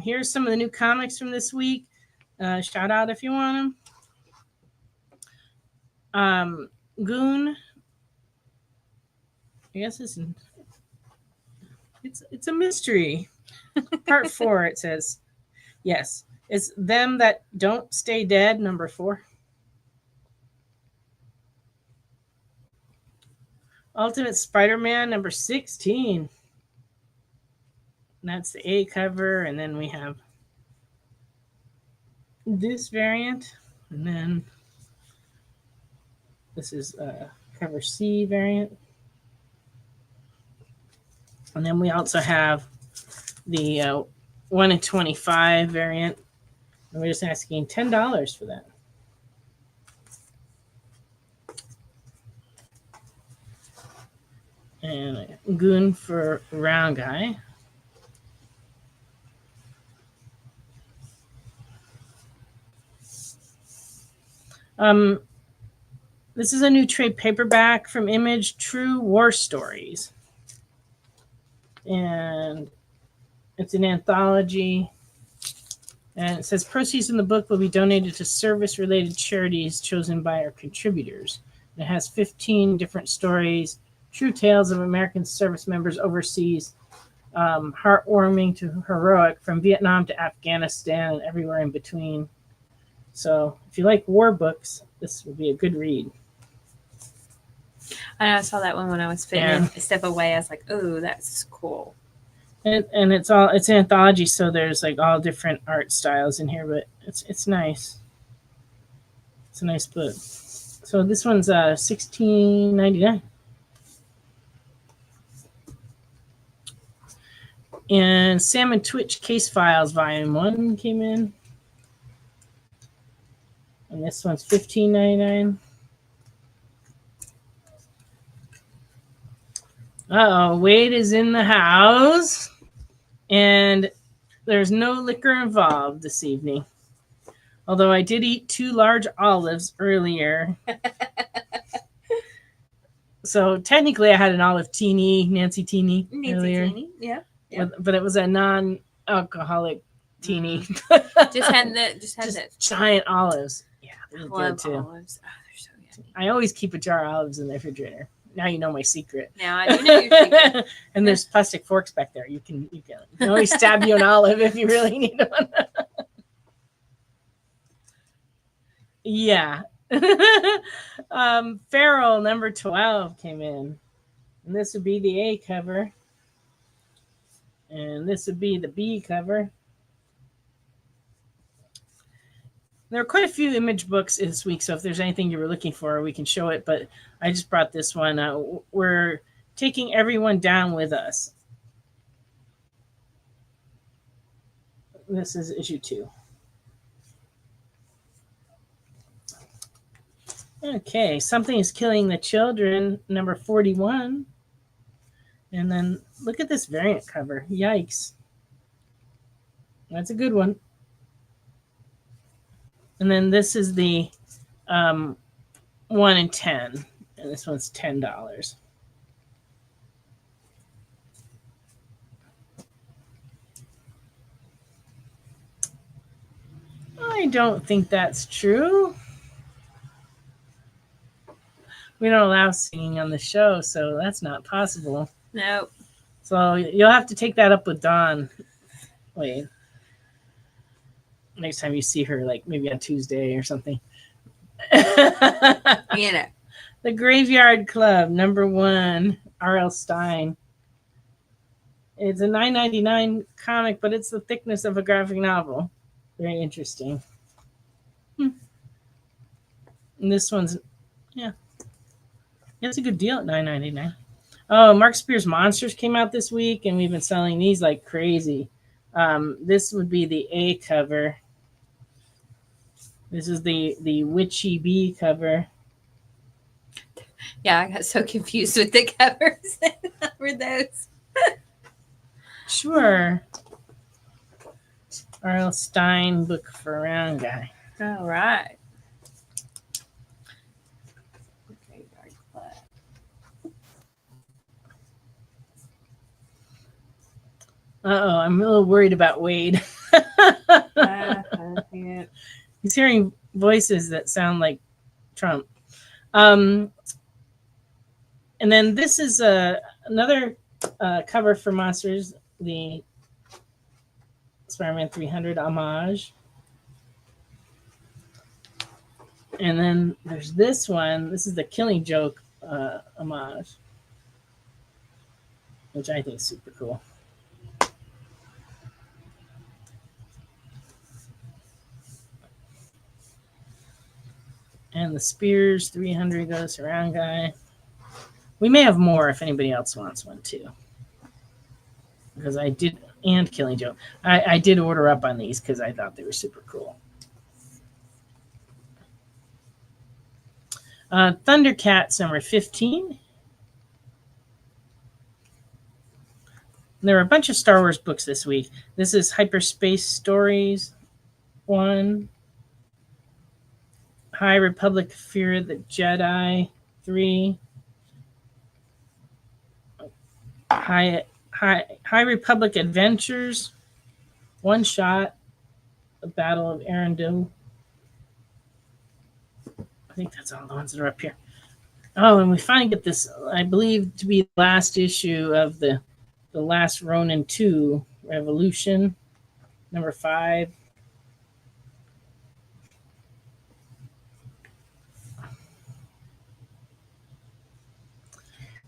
Here's some of the new comics from this week. Shout out if you want them. Goon. I guess it's a mystery. Part 4, it says. Yes. It's Them That Don't Stay Dead, number 4. Ultimate Spider-Man number 16. And that's the A cover. And then we have this variant. And then this is cover C variant. And then we also have the 1 in 25 variant. And we're just asking $10 for that. And a Goon for Round Guy. This is a new trade paperback from Image, True War Stories. And it's an anthology. And it says proceeds in the book will be donated to service-related charities chosen by our contributors. It has 15 different stories. True tales of American service members overseas, heartwarming to heroic, from Vietnam to Afghanistan and everywhere in between. So if you like war books, this will be a good read. I saw that one when I was fitting a step away. I was like, "Oh, that's cool." And it's an anthology, so there's like all different art styles in here, but it's nice. It's a nice book. So this one's $16.99. And Sam and Twitch Case Files Volume 1 came in. And this one's $15.99. Wade is in the house. And there's no liquor involved this evening. Although I did eat 2 large olives earlier. So technically I had an olive teeny, Nancy Teeny earlier. Teeny, yeah. But it was a non-alcoholic teeny. Just had that giant olives. Yeah, they're good too. Olives. Oh, they're so yummy. I always keep a jar of olives in the refrigerator. Now you know my secret. Now I do know your secret. And there's plastic forks back there. You can always stab you an olive if you really need one. Yeah. Feral number 12 came in. And this would be the A cover. And this would be the B cover. There are quite a few Image books this week, so if there's anything you were looking for, we can show it. But I just brought this one. We're taking everyone down with us. This is issue 2. Okay, Something is Killing the Children, number 41. And then look at this variant cover. Yikes. That's a good one. And then this is the 1 in 10. And this one's $10. I don't think that's true. We don't allow singing on the show, so that's not possible. Nope. So you'll have to take that up with Dawn. Wait. Next time you see her, like maybe on Tuesday or something. You know. The Graveyard Club, #1, R.L. Stine. It's a $9.99 comic, but it's the thickness of a graphic novel. Very interesting. And this one's, yeah. It's a good deal at $9.99. Oh, Mark Spears Monsters came out this week, and we've been selling these like crazy. This would be the A cover. This is the Witchy B cover. Yeah, I got so confused with the covers for those. Sure. R.L. Stine book for round guy. All right. Uh-oh, I'm a little worried about Wade. He's hearing voices that sound like Trump. And then this is another cover for Monsters, the Spider-Man 300 homage. And then there's this one. This is the Killing Joke homage, which I think is super cool. And the Spears 300 goes around guy. We may have more if anybody else wants one too. Because I did, and Killing Joke. I did order up on these because I thought they were super cool. Thundercats #15. There were a bunch of Star Wars books this week. This is Hyperspace Stories 1. High Republic Fear of the Jedi 3. High Republic Adventures, one shot, the Battle of Arundel. I think that's all the ones that are up here. Oh, and we finally get this, I believe, to be the last issue of the Last Ronin 2 Revolution, #5.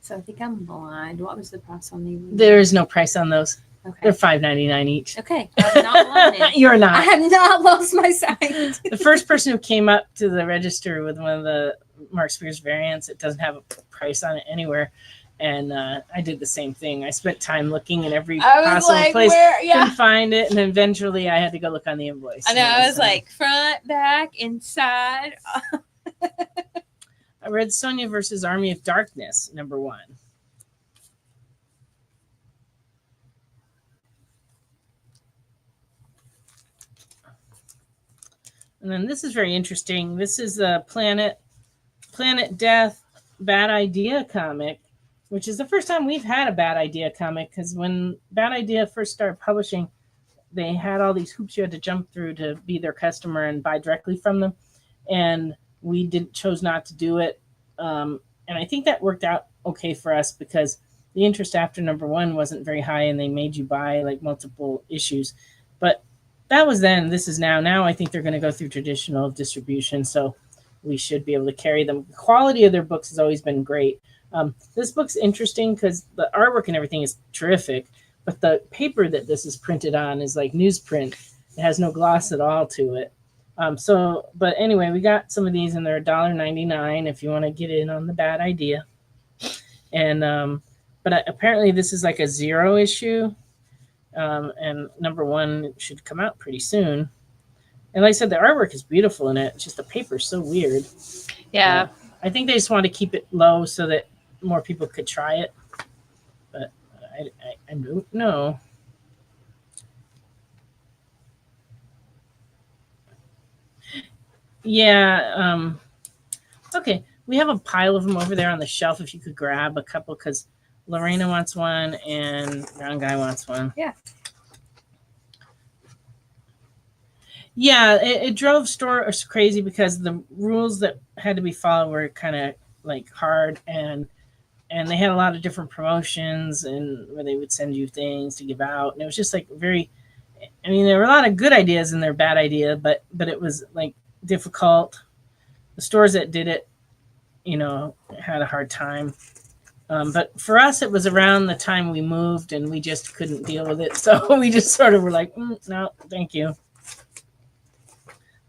So I think I'm blind. What was the price on these? There is no price on those. Okay. They're $5.99 each. Okay. I'm not blind. You're not. I have not lost my sight. The first person who came up to the register with one of the Mark Spears variants, it doesn't have a price on it anywhere. And I did the same thing. I spent time looking in every possible place. Couldn't find it. And eventually I had to go look on the invoice. I know. I was like front, back, inside. I read Sonya versus Army of Darkness, #1. And then this is very interesting. This is a Planet Death Bad Idea comic, which is the first time we've had a Bad Idea comic, because when Bad Idea first started publishing, they had all these hoops you had to jump through to be their customer and buy directly from them. And we chose not to do it. And I think that worked out okay for us because the interest after #1 wasn't very high and they made you buy like multiple issues. But that was then. This is now. Now I think they're going to go through traditional distribution. So we should be able to carry them. The quality of their books has always been great. This book's interesting because the artwork and everything is terrific. But the paper that this is printed on is like newsprint. It has no gloss at all to it. But anyway, we got some of these and they're $1.99 if you want to get in on the Bad Idea. And but apparently this is like a 0 issue, and #1 should come out pretty soon. And like I said, the artwork is beautiful in it. It's just the paper's so weird. Yeah. I think they just want to keep it low so that more people could try it. but I don't know. Yeah. Okay. We have a pile of them over there on the shelf. If you could grab a couple, because Lorena wants one and Brown Guy wants one. Yeah. Yeah, it drove stores crazy because the rules that had to be followed were kind of like hard, and they had a lot of different promotions and where they would send you things to give out, and it was just like very. I mean, there were a lot of good ideas and they're bad idea, but it was like difficult. The stores that did it, had a hard time. But for us, it was around the time we moved and we just couldn't deal with it. So we just sort of were like, no, thank you.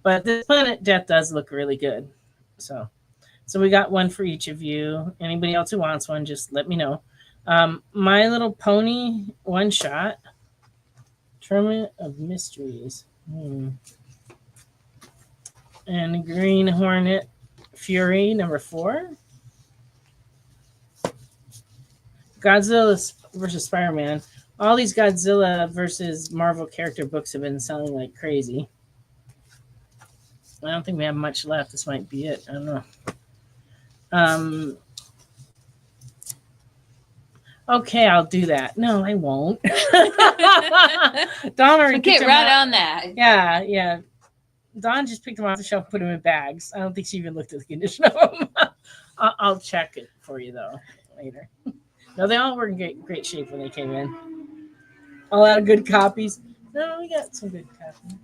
But this Planet Death does look really good. So we got one for each of you. Anybody else who wants one, just let me know. My Little Pony one shot. Tournament of Mysteries. And Green Hornet Fury number 4. Godzilla versus Spider-Man. All these Godzilla versus Marvel character books have been selling like crazy. I don't think we have much left. This might be it. I don't know. Okay, I'll do that. No, I won't. Don already Get right on that. Yeah. Don just picked them off the shelf, put them in bags. I don't think she even looked at the condition of them. I'll check it for you though later. No, they all were in great shape when they came in. A lot of good copies. No, we got some good copies.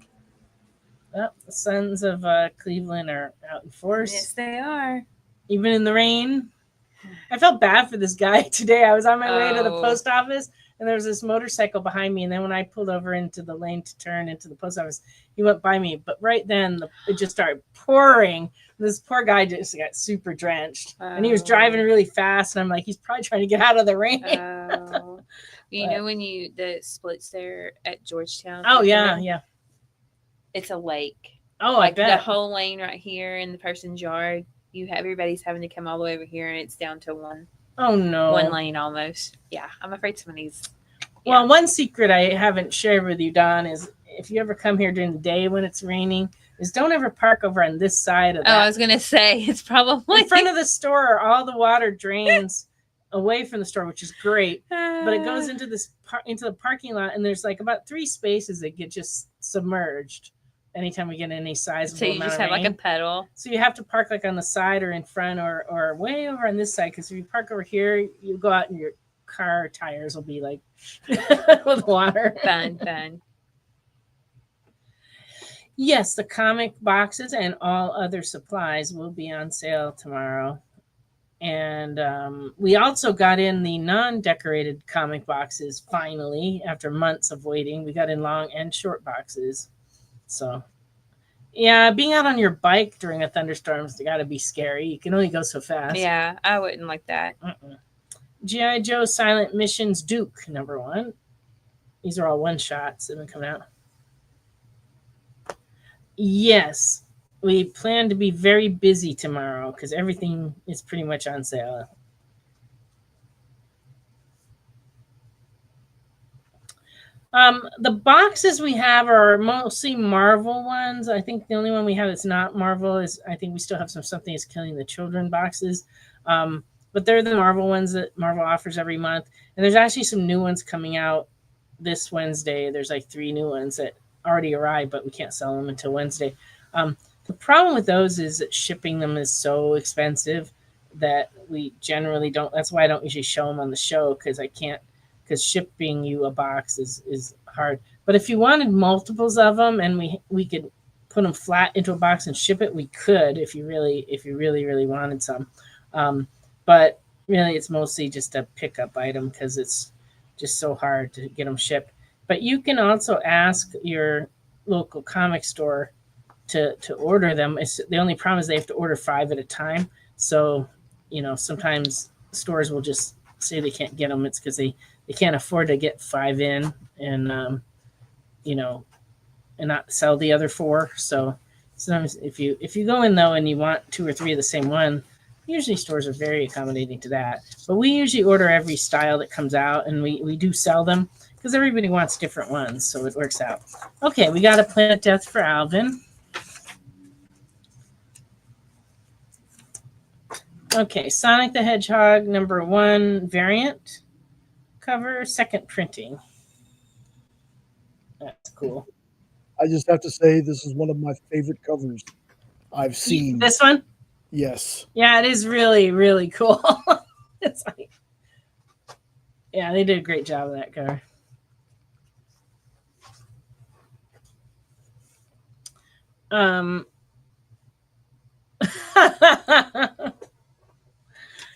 Well, the Sons of Cleveland are out in force. Yes, they are. Even in the rain. I felt bad for this guy today. I was on my way to the post office, and there was this motorcycle behind me. And then when I pulled over into the lane to turn into the post office, he went by me. But right then, it just started pouring. This poor guy just got super drenched. And he was driving really fast. And I'm like, he's probably trying to get out of the rain. You know when the splits there at Georgetown? Oh, yeah. It's a lake. Oh, like I bet. The whole lane right here in the person's yard, everybody's having to come all the way over here, and it's down to one. Oh, no. One lane almost. Yeah, I'm afraid somebody's. Yeah. Well, one secret I haven't shared with you, Don, is if you ever come here during the day when it's raining, is don't ever park over on this side of that. I was going to say, it's probably. In front of the store, all the water drains away from the store, which is great. But it goes into into the parking lot, and there's like about 3 spaces that get just submerged anytime we get any sizable amount of rain. So you just have like a puddle. So you have to park like on the side or in front or way over on this side, because if you park over here, you go out and your car tires will be like with water. Fun. Yes, the comic boxes and all other supplies will be on sale tomorrow. And we also got in the non-decorated comic boxes finally after months of waiting. We got in long and short boxes. So, yeah, being out on your bike during a thunderstorm's got to be scary. You can only go so fast. Yeah, I wouldn't like that. G.I. Joe Silent Missions Duke, number 1. These are all one-shots that have been coming out. Yes, we plan to be very busy tomorrow because everything is pretty much on sale. The boxes we have are mostly Marvel ones. I think the only one we have that's not Marvel is, I think we still have Something is Killing the Children boxes. But they're the Marvel ones that Marvel offers every month. And there's actually some new ones coming out this Wednesday. There's like 3 new ones that already arrived, but we can't sell them until Wednesday. The problem with those is that shipping them is so expensive that we generally don't. That's why I don't usually show them on the show, because shipping you a box is hard. But if you wanted multiples of them and we could put them flat into a box and ship it, we could if you really wanted some. But really, it's mostly just a pickup item because it's just so hard to get them shipped. But you can also ask your local comic store to order them. The only problem is they have to order 5 at a time. So, sometimes stores will just say they can't get them. It's because they can't afford to get 5 in and, and not sell the other 4. So sometimes if you go in though and you want 2 or 3 of the same one, Usually stores are very accommodating to that. But we usually order every style that comes out, and we do sell them because everybody wants different ones, so it works out. Okay, we got a Planet Death for Alvin. Okay, Sonic the Hedgehog #1 variant cover, second printing. That's cool. I just have to say this is one of my favorite covers I've seen. This one? Yes. Yeah, it is really, really cool. It's like, yeah, they did a great job of that cover.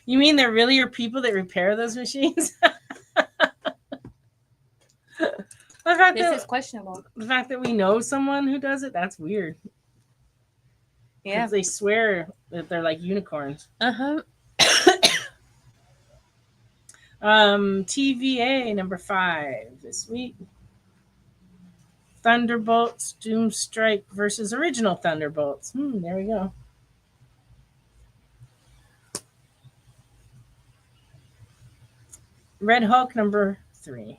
You mean there really are people that repair those machines? This is questionable. The fact that we know someone who does it, that's weird. Yeah. They swear that they're like unicorns. Uh-huh. TVA #5 this week. Thunderbolts Doomstrike versus original Thunderbolts. There we go. Red Hulk #3.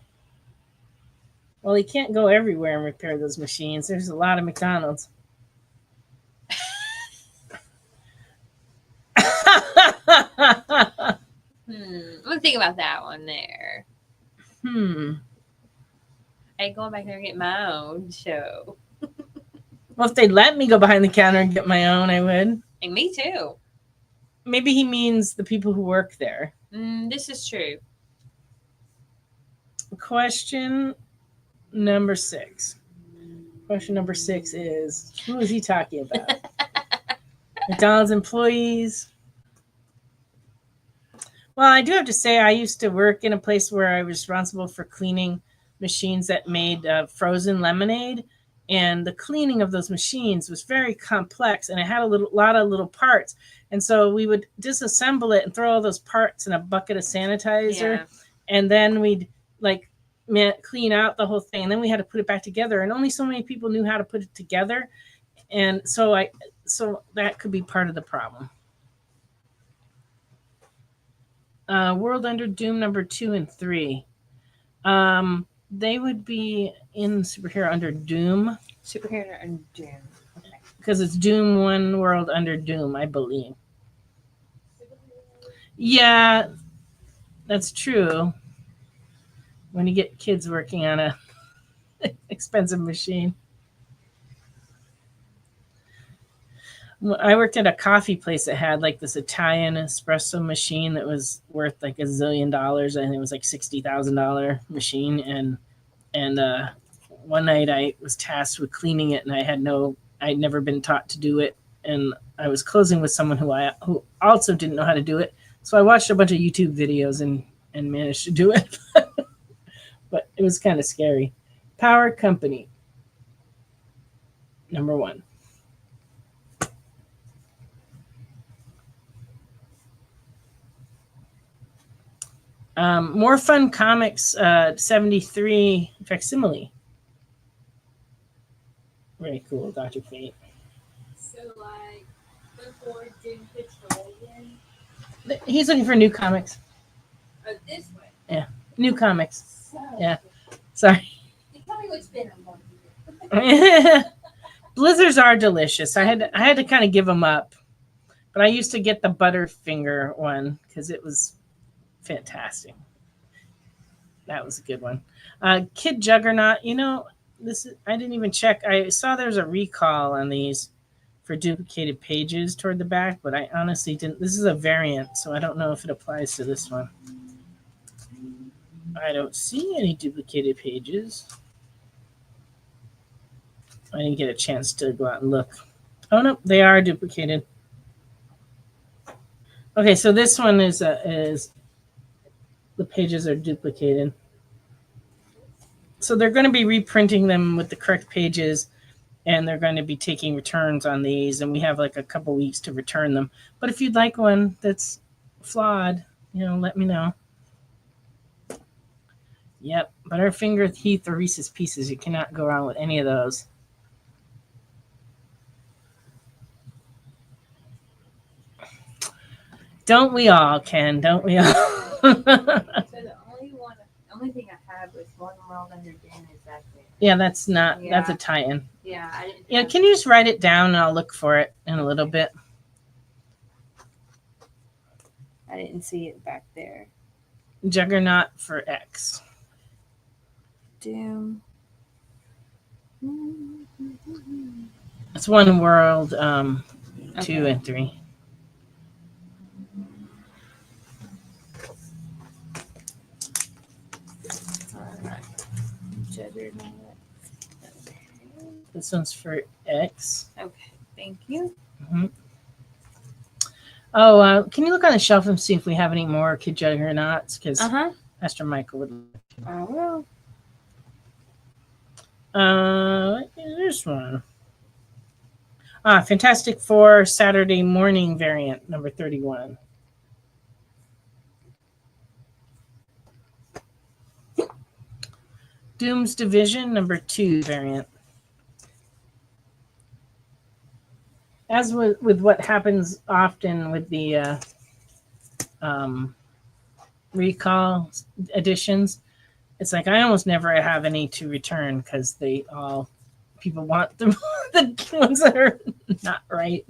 Well, he can't go everywhere and repair those machines. There's a lot of McDonald's. Let me think about that one there. I ain't going back there and get my own show. Well, if they'd let me go behind the counter and get my own, I would. And me too. Maybe he means the people who work there. This is true. Question #6. Question #6 is, who is he talking about? McDonald's employees. Well, I do have to say I used to work in a place where I was responsible for cleaning machines that made frozen lemonade. And the cleaning of those machines was very complex, and it had a lot of little parts. And so we would disassemble it and throw all those parts in a bucket of sanitizer. Yeah. And then we'd clean out the whole thing. And then we had to put it back together. And only so many people knew how to put it together. And so that could be part of the problem. World Under Doom #2 and 3. They would be in Superhero Under Doom. Superhero Under Doom. Okay. Because it's Doom 1 World Under Doom, I believe. Yeah, that's true. When you get kids working on a expensive machine. I worked at a coffee place that had like this Italian espresso machine that was worth like $1 zillion, and it was like $60,000 machine. And one night I was tasked with cleaning it, and I'd never been taught to do it, and I was closing with someone who also didn't know how to do it. So I watched a bunch of YouTube videos and managed to do it, but it was kind of scary. Power Company #1. More Fun Comics 73 facsimile. Very cool, Dr. Fate. So, like, before Jim Patrol again? He's looking for new comics. Oh, this way? Yeah, new comics. So, Yeah, sorry. you tell me which bin I'm going to get. Blizzards are delicious. I had to kind of give them up, but I used to get the Butterfinger one because it was fantastic. That was a good one. Kid Juggernaut. I didn't even check. I saw there's a recall on these for duplicated pages toward the back, but I honestly didn't. This is a variant, so I don't know if it applies to this one. I don't see any duplicated pages. I didn't get a chance to go out and look. Oh no, they are duplicated. Okay, so this one is the pages are duplicated. So they're going to be reprinting them with the correct pages, and they're going to be taking returns on these, and we have like a couple weeks to return them. But if you'd like one that's flawed, let me know. Yep, Butterfinger, Heath, or Reese's Pieces. You cannot go wrong with any of those. Don't we all, Ken? Don't we all? So the only thing I had was One World Under Doom is that there. Yeah, that's not. Yeah. That's a tie-in. Yeah, I didn't. Yeah, can you just write it down and I'll look for it in a little bit. I didn't see it back there. Juggernaut for X. Doom. It's One World, 2 Okay. and 3. Alright. Juggernaut. This one's for X. Okay, thank you. Mhm. Oh, can you look on the shelf and see if we have any more Kid Juggernauts? Because Pastor Michael would. I will. What is this one? Fantastic Four Saturday morning variant, number 31. Doom's Division, number 2 variant. As with what happens often with the recall editions, it's like I almost never have any to return because people want the ones that are not right.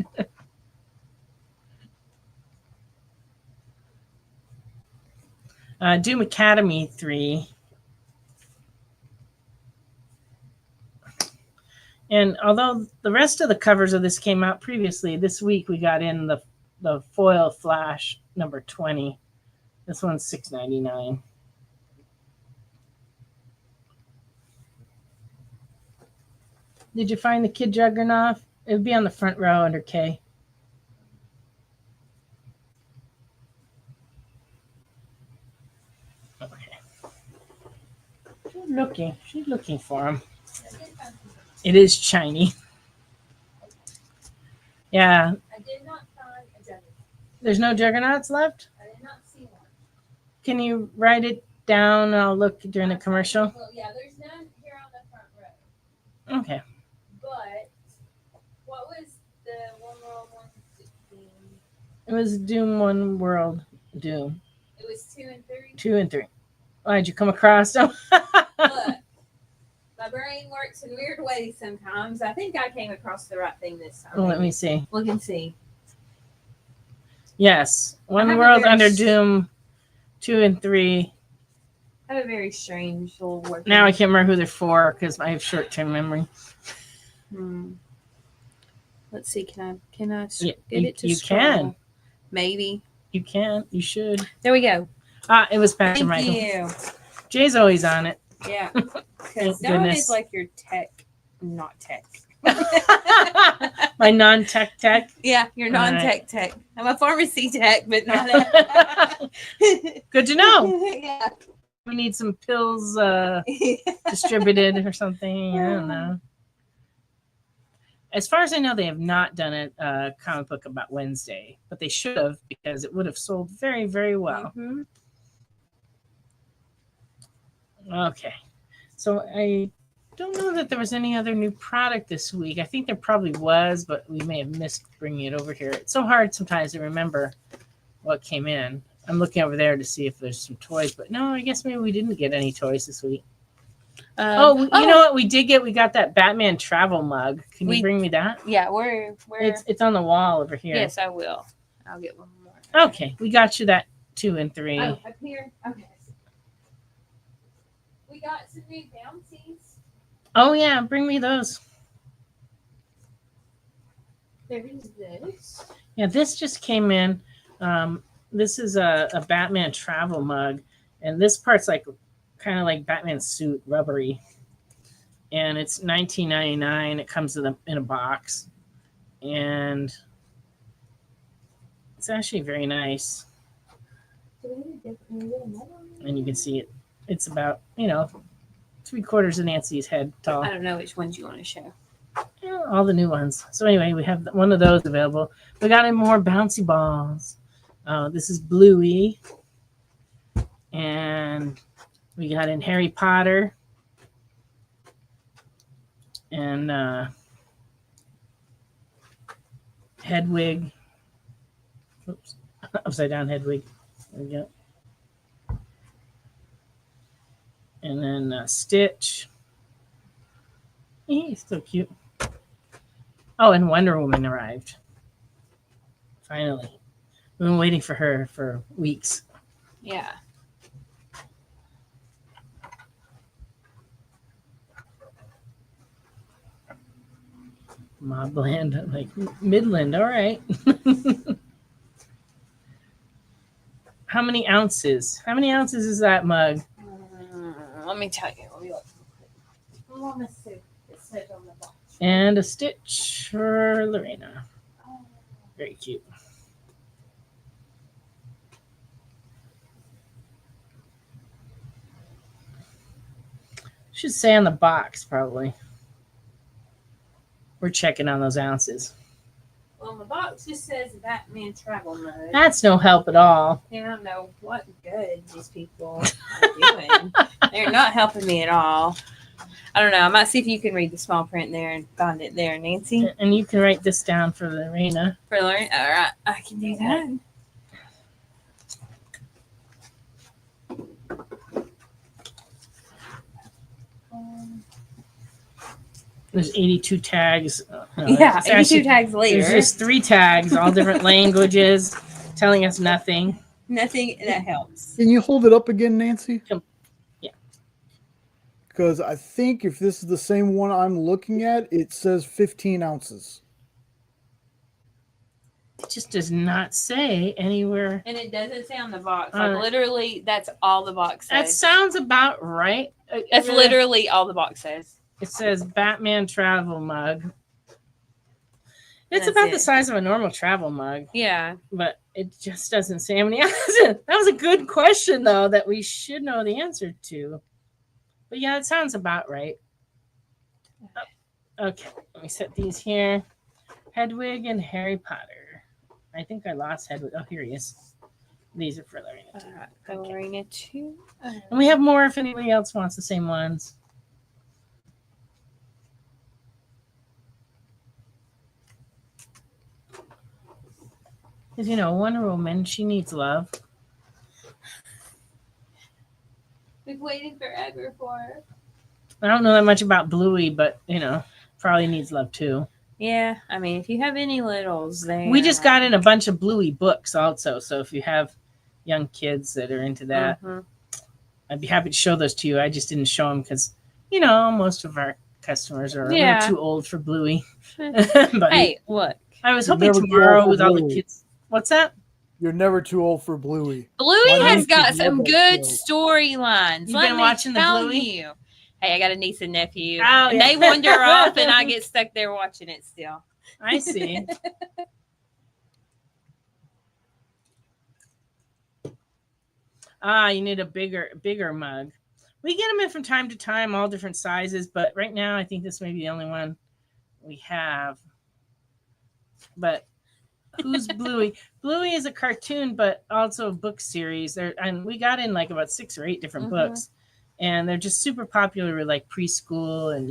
Doom Academy 3. And although the rest of the covers of this came out previously, this week we got in the foil flash number 20. This one's $6.99. Did you find the Kid Juggernaut? It would be on the front row under K. Okay. She's looking for him. It is shiny. Yeah. I did not find a juggernaut. There's no Juggernauts left? I did not see one. Can you write it down? I'll look during the commercial. Well, yeah, there's none here on the front row. Okay. But what was the One World 116? It was Doom One World Doom. It was 2 and 3. 2 and 3. Why'd you come across them? Look, my brain works in weird ways sometimes. I think I came across the right thing this time. Well, let me see. Look and see. Yes. I One have a World very Under Doom 2 and 3. I have a very strange little work. Now I can't remember who they're for because I have short-term memory. Let's see. Can I Yeah, get it to you scroll? can. Maybe. You can. You should. There we go. It was Pastor Thank Michael. you. Jay's always on it. Yeah. Thank Because Dawn goodness. is like your tech, not tech. My non-tech tech. Yeah, you're All right. non-tech tech. I'm a pharmacy tech, but not that. Good to know. Yeah. We need some pills distributed or something. I don't know. As far as I know, they have not done a comic book about Wednesday, but they should have because it would have sold very, very well. Mhm. Okay. So I don't know that there was any other new product this week. I think there probably was, but we may have missed bringing it over here. It's so hard sometimes to remember what came in. I'm looking over there to see if there's some toys, but no, I guess maybe we didn't get any toys this week. You know what we did get? We got that Batman travel mug. Can you bring me that? Yeah, we're It's on the wall over here. yes, I will. I'll get one more. Okay, we got you that 2 and 3. Oh, up here. Okay. We got some new bouncies. Oh yeah, bring me those. There is this. Yeah, this just came in. This is a Batman travel mug, and this part's like kind of like Batman's suit, rubbery. And it's $19.99. It comes in a box, and it's actually very nice. And you can see it. It's about 3/4 of Nancy's head tall. I don't know which ones you want to show. Yeah, all the new ones. So anyway, we have one of those available. We got in more bouncy balls. This is Bluey. And we got in Harry Potter. And Hedwig. Oops. Upside down Hedwig. There we go. And then Stitch. He's so cute. Oh, and Wonder Woman arrived. Finally. We've been waiting for her for weeks. Yeah. Mobland, like Midland, all right. How many ounces? How many ounces is that mug? Let me tell you. And a Stitch for Lorena. Very cute. Should say on the box, probably. We're checking on those ounces. Well, the box just says Batman travel mode. That's no help at all. I don't know what good these people are doing. They're not helping me at all. I don't know. I might see if you can read the small print there and find it there, Nancy. And you can write this down for Lorena. For Lauren? All right. I can do that. There's 82 tags. No, Yeah, it's 82 actually- tags later. There's just 3 tags, all different languages, telling us nothing. Nothing that helps. Can you hold it up again, Nancy? Yeah. Because I think if this is the same one I'm looking at, it says 15 ounces. It just does not say anywhere. And it doesn't say on the box. Like, literally, that's all the box That says. sounds about right. That's Really, literally all the box says. it says Batman travel mug. It's That's about the it. size of a normal travel mug, Yeah. but it just doesn't say how many ounces. That was a good question, though, that we should know the answer to. But yeah, it sounds about right. Oh, okay, let me set these here. Hedwig and Harry Potter. I think I lost Hedwig. Oh, here he is. These are for Lorena. Lorena too. And we have more if anybody else wants the same ones. Because, you know, Wonder Woman, she needs love. We've waited forever for her. I don't know that much about Bluey, but, you know, probably needs love too. Yeah, I mean, if you have any littles there. We just got in a bunch of Bluey books also. So if you have young kids that are into that, I'd be happy to show those to you. I just didn't show them because, you know, most of our customers are a little too old for Bluey. But Hey, look. I was You're hoping never too tomorrow old for with all the Bluey. kids. What's that? You're never too old for Bluey. Bluey My has niece got would some love that good show. storylines. You've Let been me watching the tell Bluey? you. Hey, I got a niece and nephew. Oh, and yeah. they wander off, and I get stuck there watching it still. I see. You need a bigger mug. We get them in from time to time, all different sizes, but right now I think this may be the only one we have. But who's Bluey? Bluey is a cartoon, but also a book series. And we got in like about 6 or 8 different books, and they're just super popular with like preschool and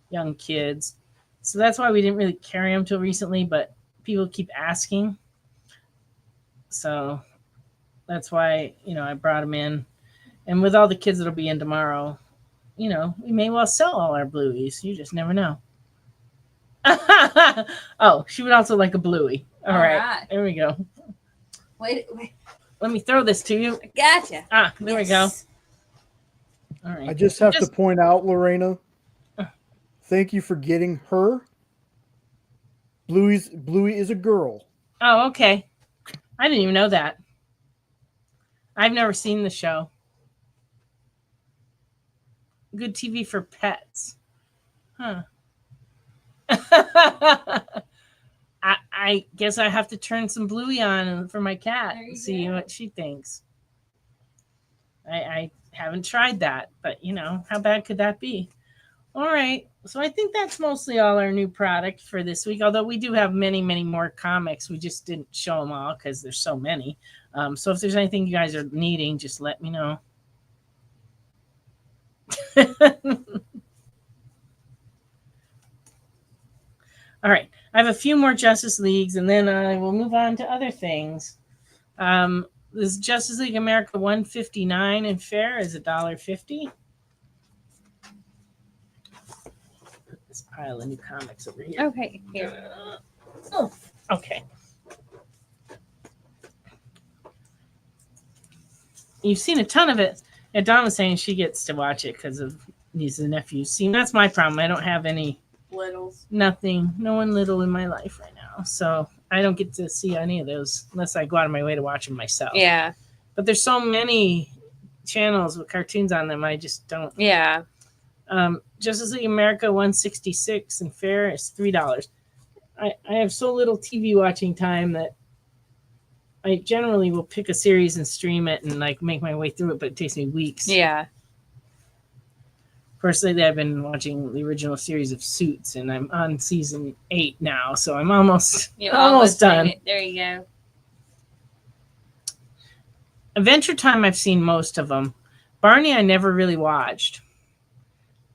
young kids. So that's why we didn't really carry them till recently, but people keep asking. So that's why, you know, I brought them in. And with all the kids that'll be in tomorrow, you know, we may well sell all our Blueys. You just never know. Oh, she would also like a Bluey. All right. There we go. Wait. Let me throw this to you. Gotcha. There we go. All right. I just have to point out, Lorena, thank you for getting her. Bluey is a girl. Oh, okay. I didn't even know that. I've never seen the show. Good TV for pets. Huh. I guess I have to turn some Bluey on for my cat and see what she thinks. I haven't tried that, but, you know, how bad could that be? All right. So I think that's mostly all our new product for this week, although we do have many, many more comics. We just didn't show them all because there's so many. So if there's anything you guys are needing, just let me know. All right. I have a few more Justice Leagues, and then I will move on to other things. This Justice League America 159 and fair is $1.50. Put this pile of new comics over here. Okay, here. Oh, okay. You've seen a ton of it. And Dawn was saying she gets to watch it because of nieces and nephews. See, that's my problem. I don't have any Littles. nothing, no one little in my life right now. So I don't get to see any of those unless I go out of my way to watch them myself. Yeah. But there's so many channels with cartoons on them. I just don't. Yeah. Justice League America 166 and fair is $3. I have so little TV watching time that I generally will pick a series and stream it and like make my way through it, but it takes me weeks. Yeah. Personally, I've been watching the original series of Suits, and I'm on season 8 now, so I'm almost done. made it. There you go. Adventure Time, I've seen most of them. Barney, I never really watched.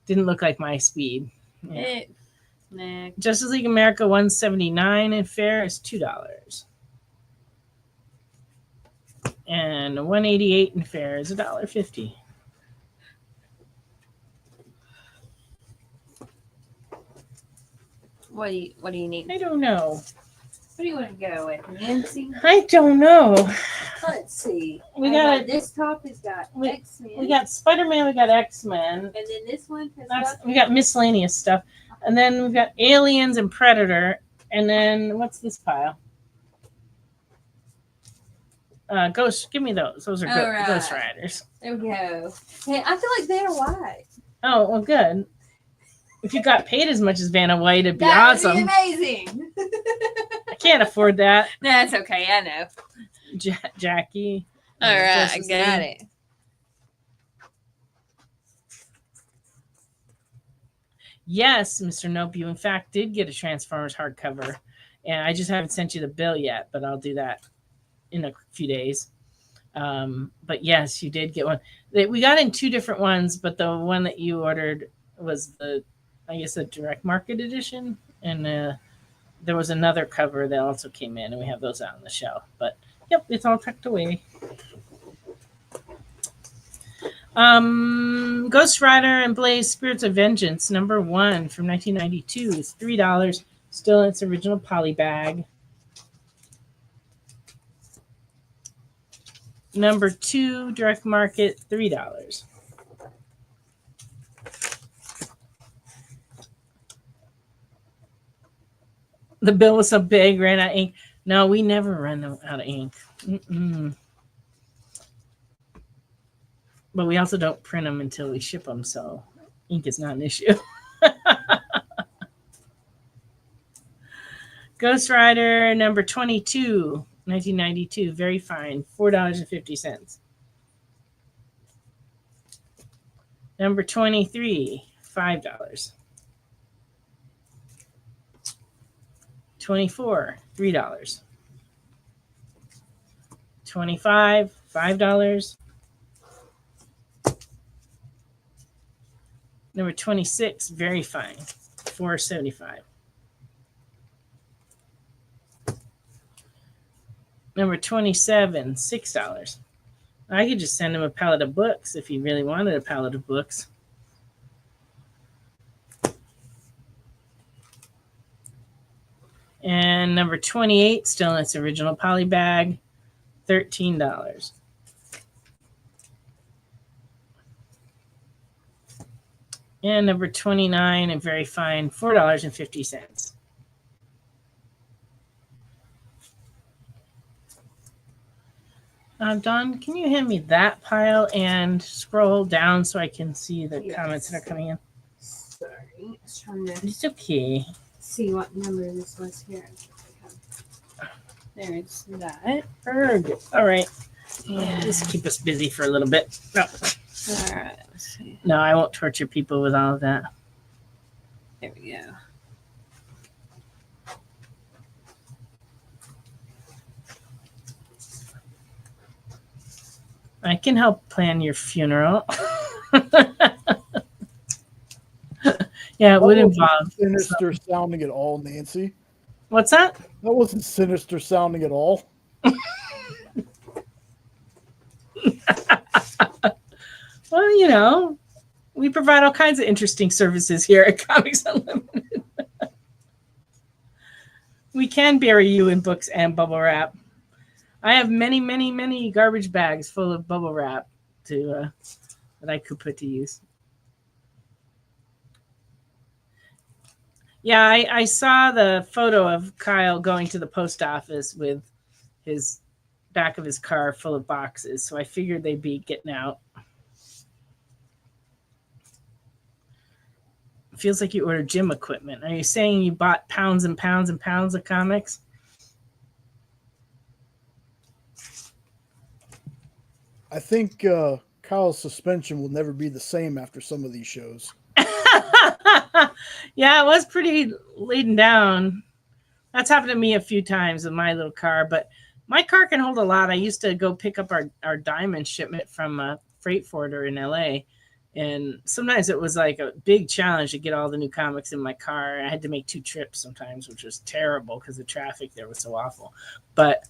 Didn't look like my speed. Yeah. Nah. Justice League America 179 and fair is $2. And 188 and fair is $1.50. What do you need? I don't know. What do you want to go with? Nancy? I don't know. Let's see. We got this top has got X-Men. We got Spider-Man, we got X-Men. and then this one has got We got miscellaneous stuff. And then we've got Aliens and Predator. And then what's this pile? Ghost, give me those. Those are All right. Ghost Riders. There we go. Hey, I feel like they're white. Oh, well, good. If you got paid as much as Vanna White, it'd be That awesome. would be amazing. I can't afford that. That's okay. I know. Jackie. All right. I Justice got League. it. Yes, Mr. Nope, you in fact did get a Transformers hardcover. And I just haven't sent you the bill yet, but I'll do that in a few days. But yes, you did get one. We got in 2 different ones, but the one that you ordered was the direct market edition. And there was another cover that also came in, and we have those out on the shelf. But yep, it's all tucked away. Ghost Rider and Blaze Spirits of Vengeance, #1 from 1992 is $3. Still in its original poly bag. #2, direct market, $3. The bill was so big, ran out of ink. No, we never run out of ink. Mm-mm. But we also don't print them until we ship them, so ink is not an issue. Ghost Rider #22, 1992, very fine, $4.50. #23, $5. 24, $3. 25, $5. #26, very fine, $4.75. #27, $6. I could just send him a pallet of books if he really wanted a pallet of books. And #28, still in its original poly bag, $13. And #29, and very fine, $4.50. Dawn, can you hand me that pile and scroll down so I can see the comments that are coming in? Sorry, I was trying to It's okay. see what number this was here. There's that. Good. All right. Just keep us busy for a little bit. No, All right. Let's see. no, I won't torture people with all of that. There we go. I can help plan your funeral. Yeah, it would involve. Sinister sounding at all, Nancy. What's that? That wasn't sinister sounding at all. you know, we provide all kinds of interesting services here at Comics Unlimited. We can bury you in books and bubble wrap. I have many, many, many garbage bags full of bubble wrap that I could put to use. Yeah, I saw the photo of Kyle going to the post office with his back of his car full of boxes, so I figured they'd be getting out. It feels like you ordered gym equipment. Are you saying you bought pounds and pounds and pounds of comics? I think Kyle's suspension will never be the same after some of these shows. Yeah, it was pretty laden down. That's happened to me a few times with my little car, but my car can hold a lot. I used to go pick up our diamond shipment from a freight forwarder in LA, and sometimes it was like a big challenge to get all the new comics in my car. I had to make 2 trips sometimes, which was terrible because the traffic there was so awful. But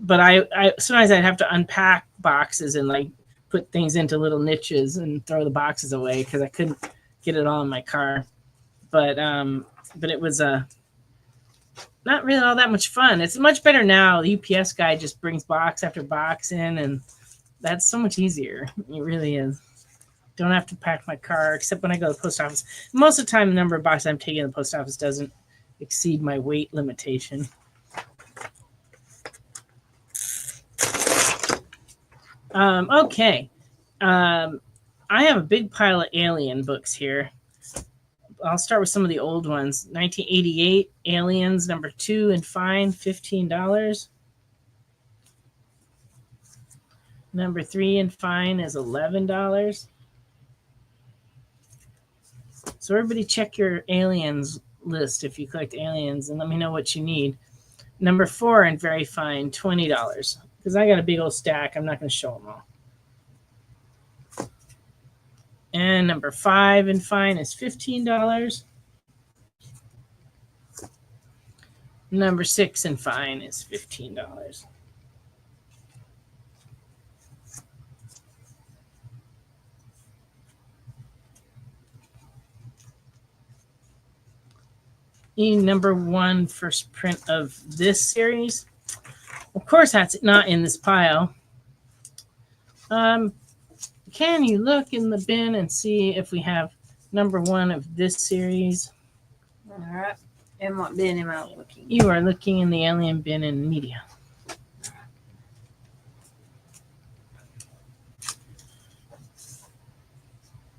I sometimes I'd have to unpack boxes and like put things into little niches and throw the boxes away because I couldn't get it all in my car. But it was not really all that much fun. It's much better now. The UPS guy just brings box after box in, and that's so much easier. It really is. Don't have to pack my car, except when I go to the post office. Most of the time, the number of boxes I'm taking to the post office doesn't exceed my weight limitation. Okay. I have a big pile of Alien books here. I'll start with some of the old ones. 1988 Aliens #2 and fine, $15. #3 and fine is $11. So everybody check your Aliens list if you collect Aliens and let me know what you need. #4 and very fine, $20. Because I got a big old stack. I'm not going to show them all. And #5 and fine is $15. #6 and fine is $15. #1 first print of this series. Of course, that's not in this pile. Can you look in the bin and see if we have #1 of this series? All right. And what bin am I looking? You are looking in the Alien bin in media.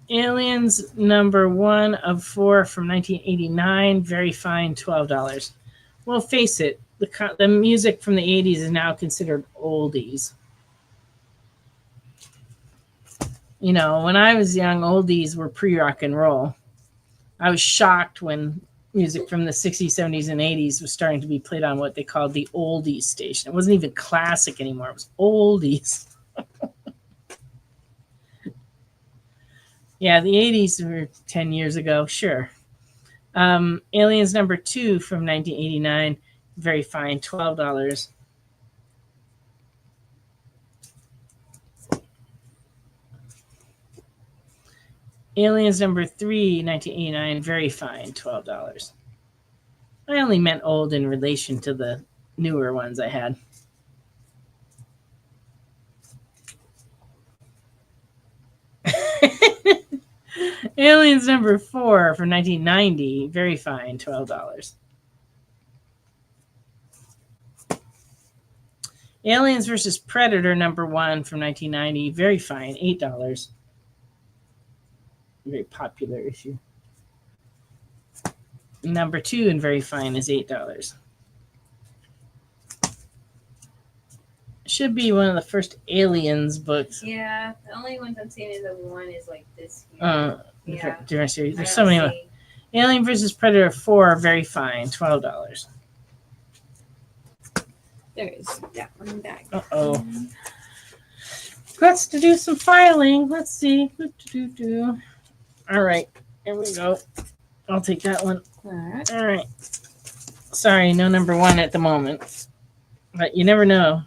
Aliens #1 of 4 from 1989, very fine, $12. Well, face it, the music from the 80s is now considered oldies. You know, when I was young, oldies were pre-rock and roll. I was shocked when music from the 60s, 70s, and 80s was starting to be played on what they called the oldies station. It wasn't even classic anymore. It was oldies. Yeah, the 80s were 10 years ago, sure. Aliens #2 from 1989, very fine, $12. Aliens #3, 1989, very fine, $12. I only meant old in relation to the newer ones I had. Aliens #4 from 1990, very fine, $12. Aliens vs. Predator #1 from 1990, very fine, $8. Very popular issue. #2 and very fine is $8. Should be one of the first Aliens books. Yeah, the only ones I'm seeing is the one is like this here. Different series. There's so many. Alien vs. Predator 4, very fine, $12. There is that one back. Uh-oh. Let's do some filing. Let's see. All right, here we go. I'll take that one. All right. All right. Sorry, no #1 at the moment, but you never know.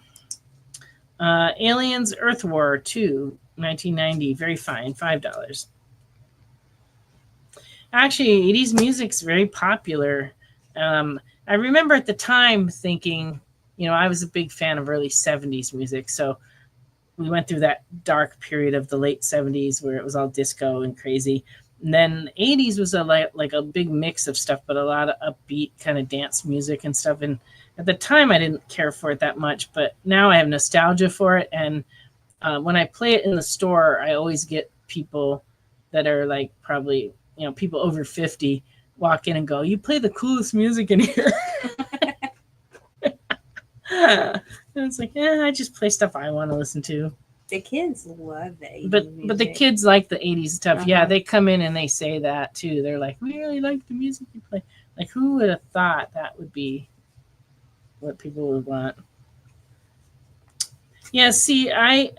Aliens Earth War 2, 1990. Very fine. $5. Actually, 80s music's very popular. I remember at the time thinking, I was a big fan of early 70s music. So we went through that dark period of the late 70s where it was all disco and crazy. And then 80s was like a big mix of stuff, but a lot of upbeat kind of dance music and stuff. And at the time, I didn't care for it that much, but now I have nostalgia for it. And when I play it in the store, I always get people that are like probably, people over 50 walk in and go, "You play the coolest music in here." And it's like, I just play stuff I want to listen to. The kids love the 80s But the music. kids like the 80s stuff. Yeah, Uh-huh. they come in and they say that too. They're like, "We really like the music you play." Like, who would have thought that would be what people would want? Yeah, see, I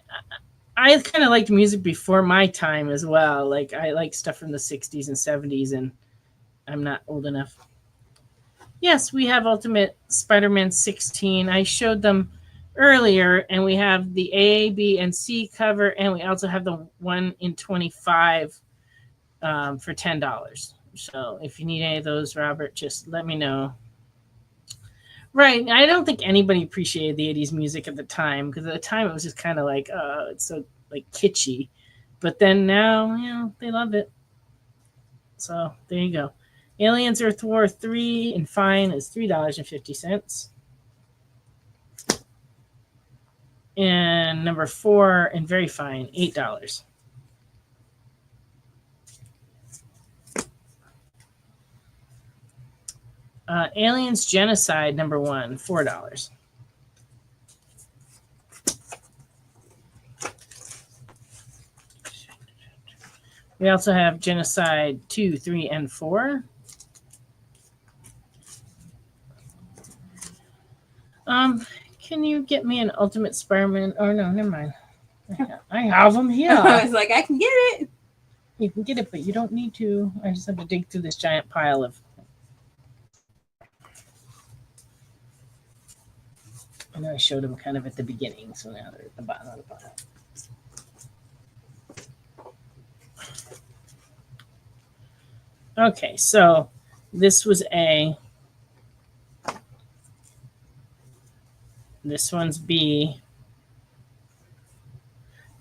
kind of liked music before my time as well. Like, I like stuff from the 60s and 70s, and I'm not old enough. Yes, we have Ultimate Spider-Man 16. I showed them earlier, and we have the A, B, and C cover, and we also have the 1 in 25 for $10. So if you need any of those, Robert, just let me know. Right. I don't think anybody appreciated the 80s music at the time, because at the time it was just kind of like, it's so like kitschy. But then now, they love it. So there you go. Aliens Earth War 3 and fine is $3.50. And number 4 and very fine, $8. Aliens Genocide number 1, $4. We also have Genocide 2, 3, and 4. Can you get me an Ultimate Spider-Man? Oh, no, never mind. I have them here. I was like, I can get it. You can get it, but you don't need to. I just have to dig through this giant pile of... I know I showed them kind of at the beginning, so now they're at the bottom of the pile. Okay, so this was A. This one's B.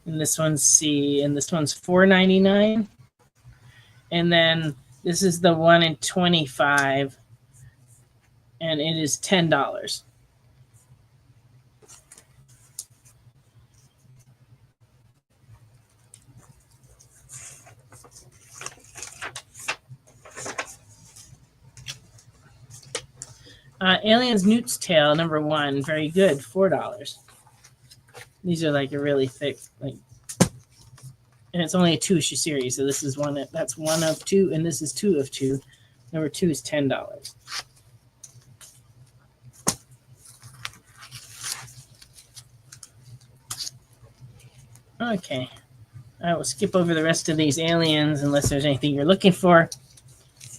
And this one's C. And this one's $4.99. And then this is the 1 in 25. And it is $10. Aliens Newt's Tale, number 1, very good, $4. These are like a really thick, and it's only a 2-issue series, so this is that's 1 of 2, and this is 2 of 2. Number 2 is $10. Okay, I will skip over the rest of these aliens unless there's anything you're looking for.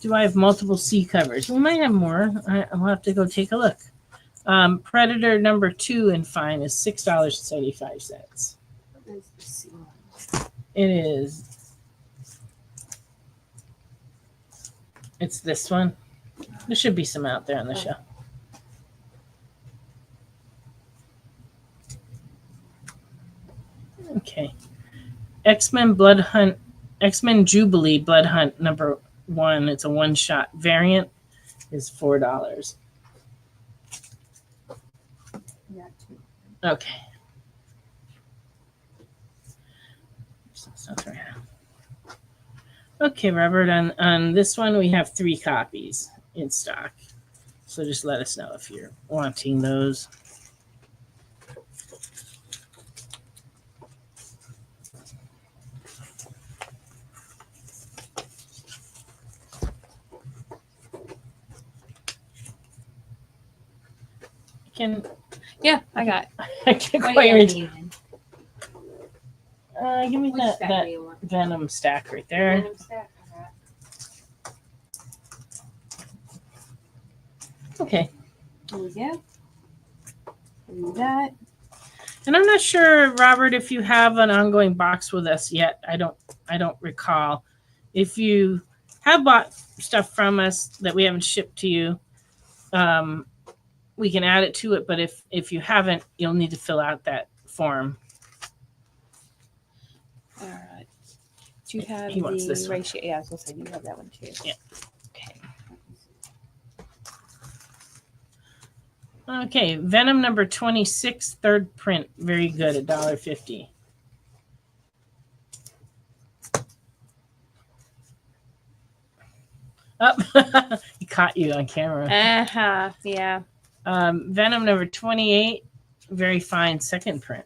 Do I have multiple C covers? We might have more. I'll have to go take a look. Predator number 2 and fine is $6.75. It is. It's this one. There should be some out there on the show. Okay. X-Men Jubilee Blood Hunt number 1. It's a one-shot variant. Is $4. Okay. Okay, Robert. On this one, we have 3 copies in stock. So just let us know if you're wanting those. Yeah, I got. I can't What quite do you read. need? Give me Which that stack do you want? Venom stack right there. Venom stack? Okay. There we go. Do that. And I'm not sure, Robert, if you have an ongoing box with us yet. I don't recall. If you have bought stuff from us that we haven't shipped to you, we can add it to it. But if you haven't, you'll need to fill out that form. All right. Do you have He wants the this one. ratio? Yeah, I was going to say, you have that one too. Yeah. Okay. Okay, Venom number 26, third print. Very good, $1.50. Oh, he caught you on camera. Uh-huh. Yeah. Venom number 28, very fine, second print.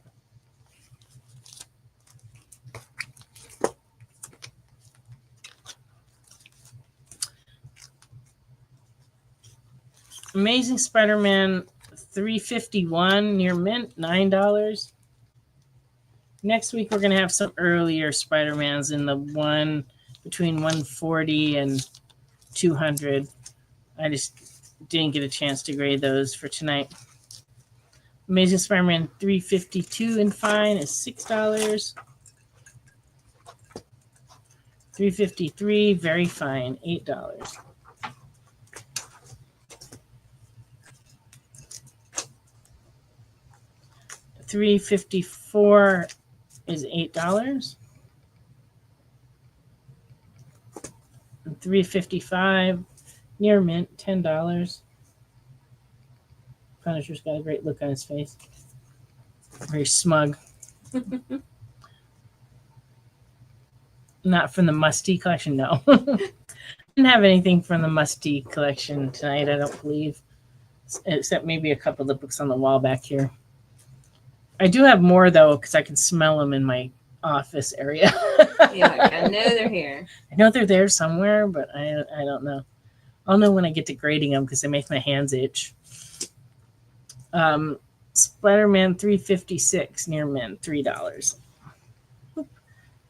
Amazing Spider-Man 351 near mint, $9. Next week we're gonna have some earlier Spider-Mans in the one between 140 and 200. I just didn't get a chance to grade those for tonight. Amazing Spider-Man 352 in fine is $6. 353 very fine, $8. $354 is $8. And $355 near mint, $10. Punisher's got a great look on his face. Very smug. Not from the Musty collection, no. Didn't have anything from the Musty collection tonight, I don't believe. Except maybe a couple of the books on the wall back here. I do have more, though, because I can smell them in my office area. Yeah, I know they're here. I know they're there somewhere, but I don't know. I'll know when I get to grading them because they make my hands itch. Spider-Man 356 near mint, $3.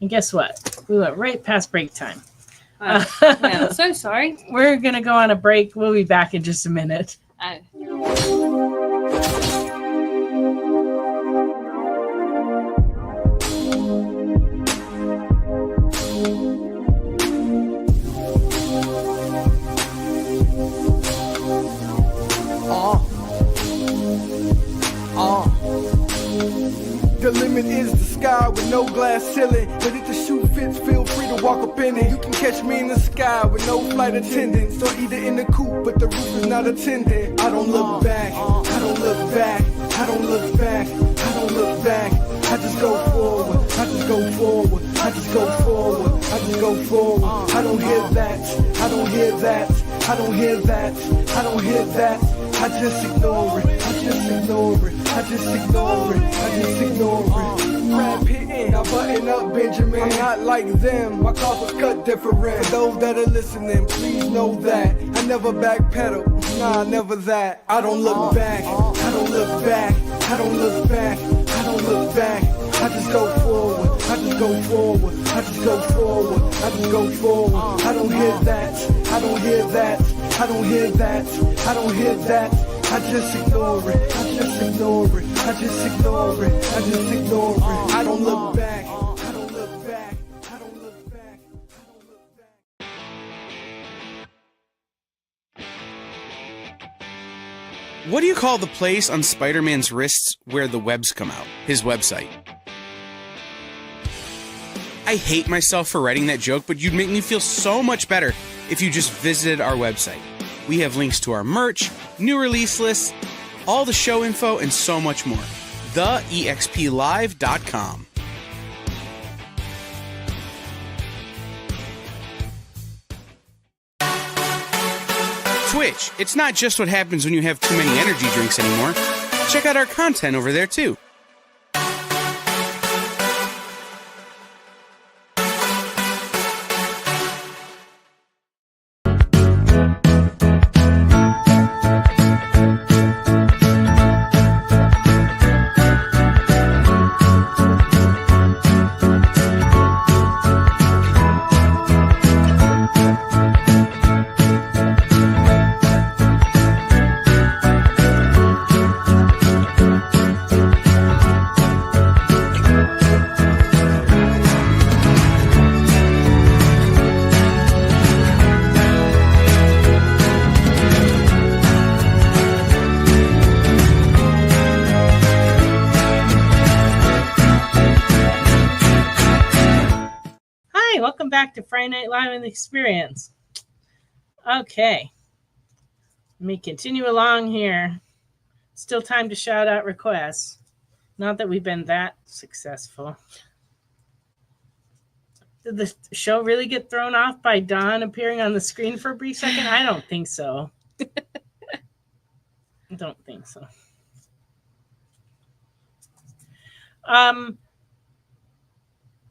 And guess what? We went right past break time. I'm so sorry. We're going to go on a break. We'll be back in just a minute. The limit is the sky with no glass ceiling. But if the shoe fits, feel free to walk up in it. You can catch me in the sky with no flight attendants, or either in the coupe, but the roof is not attended. I don't look back, I don't look back, I don't look back, I don't look back. I just go forward, I just go forward, I just go forward, I just go forward. I don't hear that, I don't hear that, I don't hear that, I don't hear that. I just ignore it, I just ignore it, I just ignore it, I just ignore it. Rap hitting, I button up Benjamin. I'm not like them, my cloth was cut different. For those that are listening, please know that I never backpedal, nah, never that. I don't look back, I don't look back, I don't look back, I don't look back. I just go forward, I just go forward, I just go forward, I just go forward. I don't hear that, I don't hear that, I don't hear that, I don't hear that. I just ignore it, I just ignore it, I just ignore it, I just ignore it. I don't look back, I don't look back, I don't look back, I don't look back. What do you call the place on Spider-Man's wrists where the webs come out? His website. I hate myself for writing that joke, but you'd make me feel so much better if you just visited our website. We have links to our merch, new release lists, all the show info, and so much more. TheEXPLive.com. Twitch. It's not just what happens when you have too many energy drinks anymore. Check out our content over there, too. welcome back to Friday Night Live and the Experience. Okay. Let me continue along here. Still time to shout out requests. Not that we've been that successful. Did the show really get thrown off by Dawn appearing on the screen for a brief second? I don't think so. I don't think so.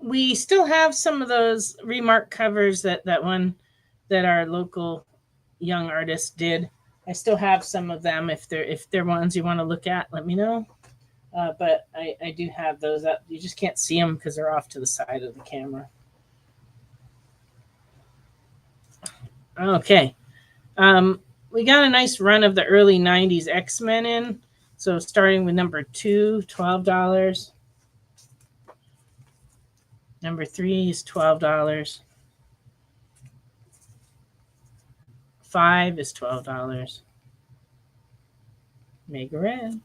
We still have some of those remark covers that one that our local young artist did. I still have some of them. If they're ones you want to look at, let me know. But I do have those up. You just can't see them because they're off to the side of the camera. Okay. We got a nice run of the early 90s X-Men in. So starting with number 2, $12. Number 3 is $12. 5 is $12. Mega Red.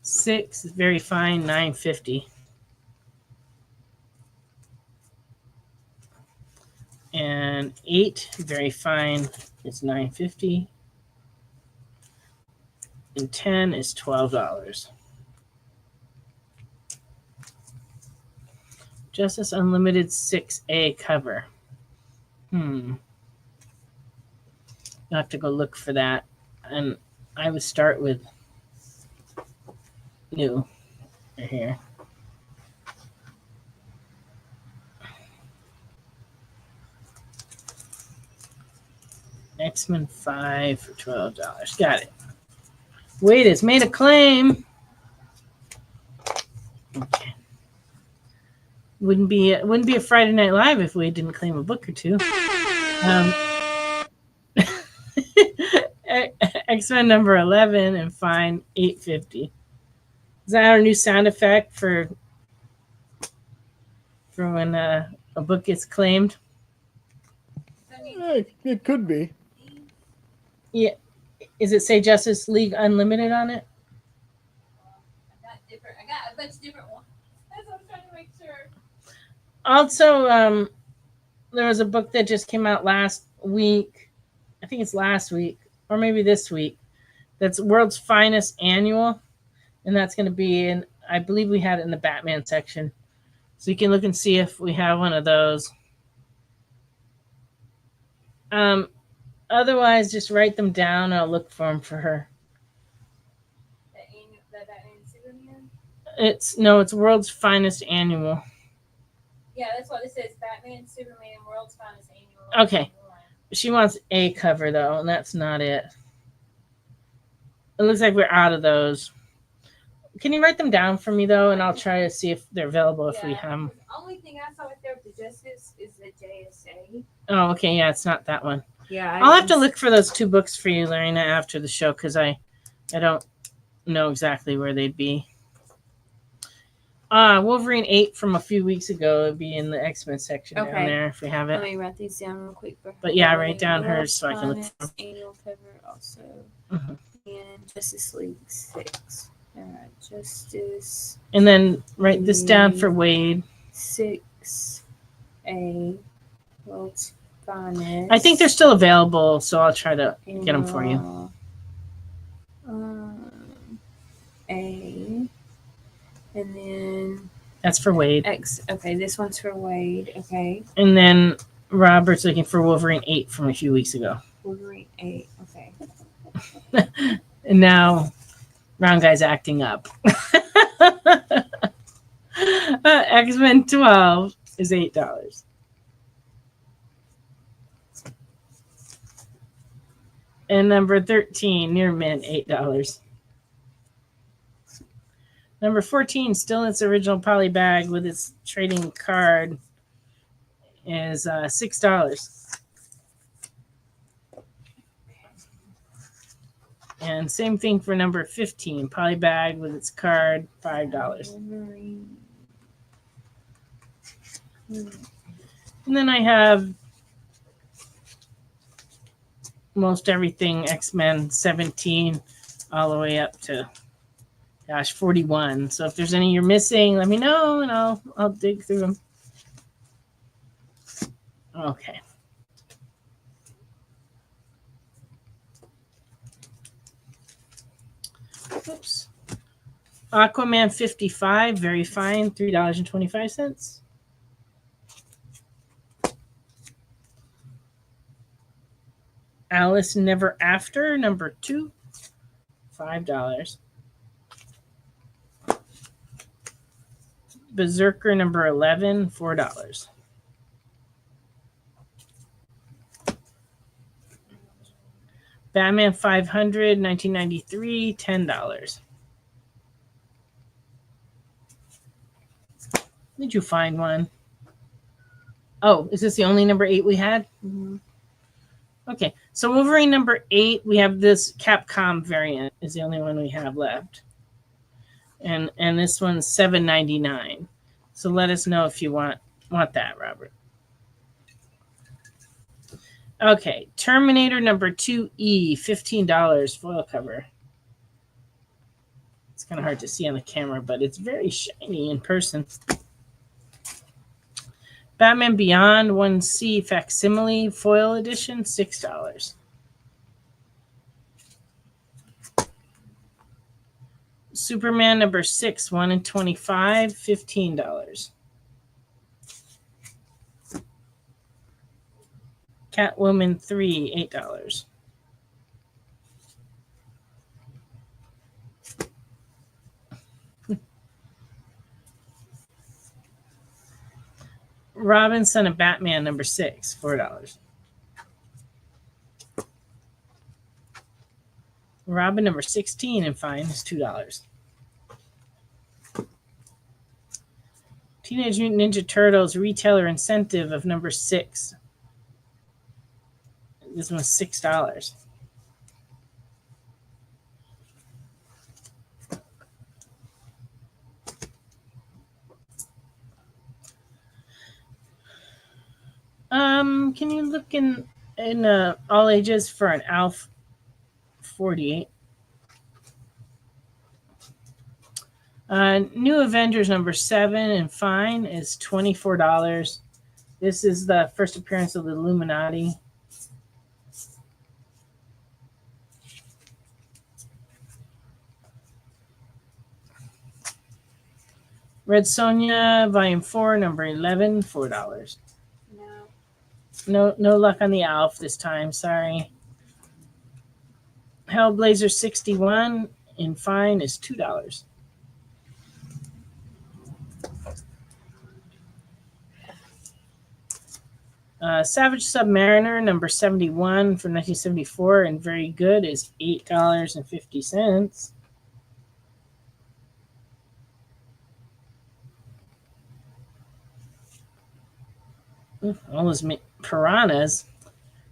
6 is very fine, $9.50. And 8, very fine, is $9.50. And 10 is $12. Justice Unlimited 6A cover. You'll have to go look for that. And I would start with new right here. X-Men 5 for $12. Got it. Wade has made a claim. Okay. Wouldn't be a Friday Night Live if Wade didn't claim a book or two. X-Men number 11 and fine, $8.50. Is that our new sound effect for when a book gets claimed? It could be. Yeah. Is it say Justice League Unlimited on it? I got a bunch of different ones. That's what I'm trying to make sure. Also, there was a book that just came out last week. I think it's last week or maybe this week. That's World's Finest Annual. And that's going to be in, I believe we had it in the Batman section. So you can look and see if we have one of those. Otherwise, just write them down. I'll look for them for her. The Batman Superman? It's World's Finest Annual. Yeah, that's what it says. Batman Superman World's Finest Annual. Okay. She wants a cover, though, and that's not it. It looks like we're out of those. Can you write them down for me, though, and I'll try to see if they're available if we have them. The only thing I saw right there with the Justice is the JSA. Oh, okay. Yeah, it's not that one. Yeah, I'll have to look for those 2 books for you, Lorena, after the show because I don't know exactly where they'd be. Wolverine 8 from a few weeks ago would be in the X-Men section down there if we have Let it. me write these down real quick. But yeah, write down hers so I can look for them. Annual cover also. Mhm. And Justice League 6. All right, Justice. And then write this down for Wade. 6A. World's Finest. I think they're still available, so I'll try to get them for you. A. And then That's for Wade. X. Okay, this one's for Wade. Okay. And then Robert's looking for Wolverine 8 from a few weeks ago. Wolverine 8. Okay. And now Round Guy's acting up. X-Men 12 is $8. And number 13, Near Mint, $8. Number 14, still in its original poly bag with its trading card, is $6. And same thing for number 15, poly bag with its card, $5. And then I have most everything X-Men 17 all the way up to Gosh, 41. So if there's any you're missing, let me know and I'll dig through them. Okay. Oops. Aquaman 55, very fine, $3.25. Alice Never After, number 2, $5. Berserker number 11, $4. Batman 500, 1993, $10. Did you find one? Oh, is this the only number 8 we had? Okay, so Wolverine number 8, we have this Capcom variant is the only one we have left. And this one's $7.99. So let us know if you want that, Robert. Okay, Terminator number 2E, $15, foil cover. It's kind of hard to see on the camera, but it's very shiny in person. Batman Beyond 1C facsimile foil edition, $6. Superman number 6, 1 in 25, $15. Catwoman 3, $8. Robin, Son of Batman number 6, $4. Robin number 16 and fine is $2. Teenage Mutant Ninja Turtles retailer incentive of number 6. This one's $6. Can you look in all ages for an Alf 48? New Avengers number 7 and fine is $24. This is the first appearance of the Illuminati. Red Sonja volume 4 number 11, $4. No luck on the Alf this time, sorry. Hellblazer 61 in fine is $2. Savage Submariner number 71 from 1974 and very good is $8.50. All those piranhas.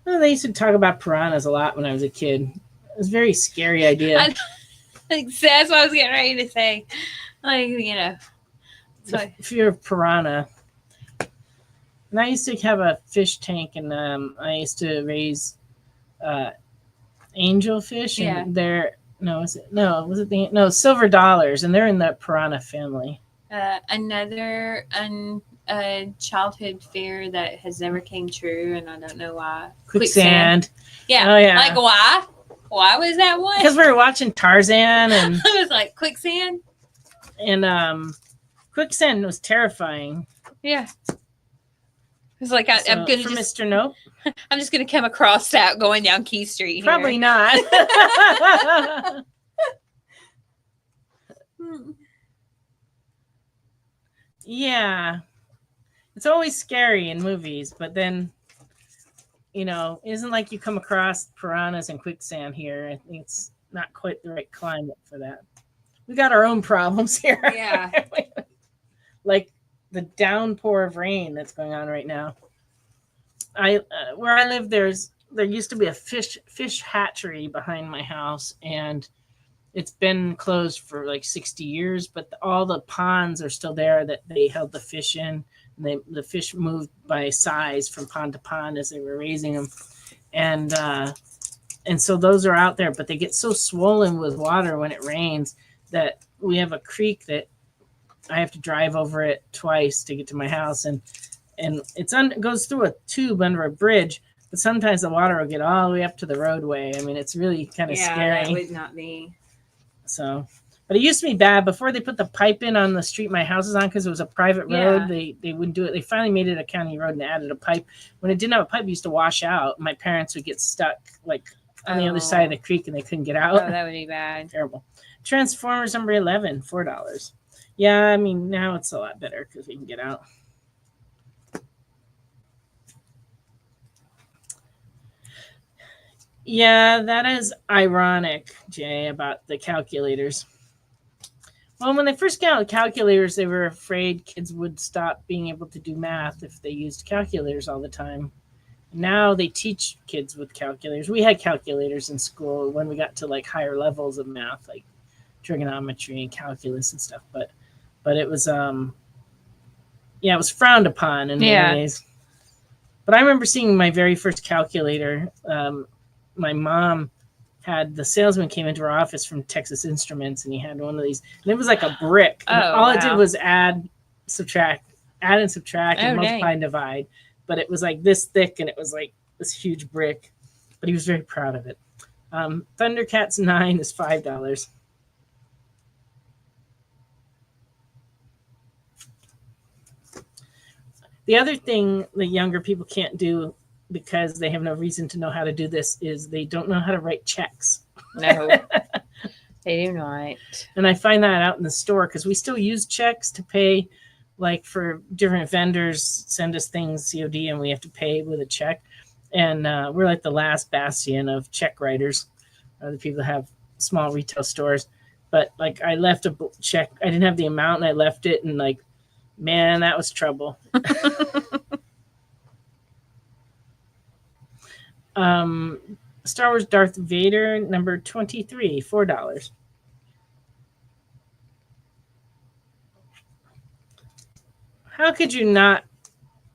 Well, they used to talk about piranhas a lot when I was a kid. It was a very scary idea. That's what I was getting ready to say. Like, The fear of piranha. And I used to have a fish tank, and I used to raise angelfish, and they're silver dollars, and they're in the piranha family. Another childhood fear that has never came true, and I don't know why. Quicksand. Yeah. Oh, yeah. Like, why? Why was that one? Because we were watching Tarzan, and I was like, quicksand? And quicksand was terrifying. Yeah. It's like, I'm going to just... Mr. Nope. I'm just going to come across that going down Key Street here. Probably not. Yeah. It's always scary in movies, but then, isn't like you come across piranhas and quicksand here. I think it's not quite the right climate for that. We got our own problems here. Yeah. Like the downpour of rain that's going on right now. Where I live, there used to be a fish hatchery behind my house, and it's been closed for like 60 years, but all the ponds are still there that they held the fish in. And the fish moved by size from pond to pond as they were raising them. And so those are out there, but they get so swollen with water when it rains that we have a creek that I have to drive over it twice to get to my house, and it goes through a tube under a bridge. But sometimes the water will get all the way up to the roadway. I mean, it's really kind of scary. That would not be. So, but it used to be bad before they put the pipe in on the street my house is on, because it was a private road. They wouldn't do it. They finally made it a county road and added a pipe. When it didn't have a pipe, it used to wash out. My parents would get stuck like on the other side of the creek, and they couldn't get out. Oh, that would be bad. Terrible. Transformers number 11, $4. Yeah, I mean, now it's a lot better because we can get out. Yeah, that is ironic, Jay, about the calculators. Well, when they first came out with calculators, they were afraid kids would stop being able to do math if they used calculators all the time. Now they teach kids with calculators. We had calculators in school when we got to like higher levels of math, like trigonometry and calculus and stuff. But it was it was frowned upon in many ways. But I remember seeing my very first calculator. My mom had the salesman came into her office from Texas Instruments, and he had one of these, and it was like a brick. All it did was add and subtract, and multiply and divide. But it was like this thick, and it was like this huge brick. But he was very proud of it. Thundercats 9 is $5. The other thing the younger people can't do, because they have no reason to know how to do this, is they don't know how to write checks. No, they do not. And I find that out in the store, because we still use checks to pay, like for different vendors send us things COD, and we have to pay with a check. And we're like the last bastion of check writers, the people that have small retail stores. But like I left a check, I didn't have the amount, and I left it, and like, man, that was trouble. Star Wars Darth Vader number 23, $4. How could you not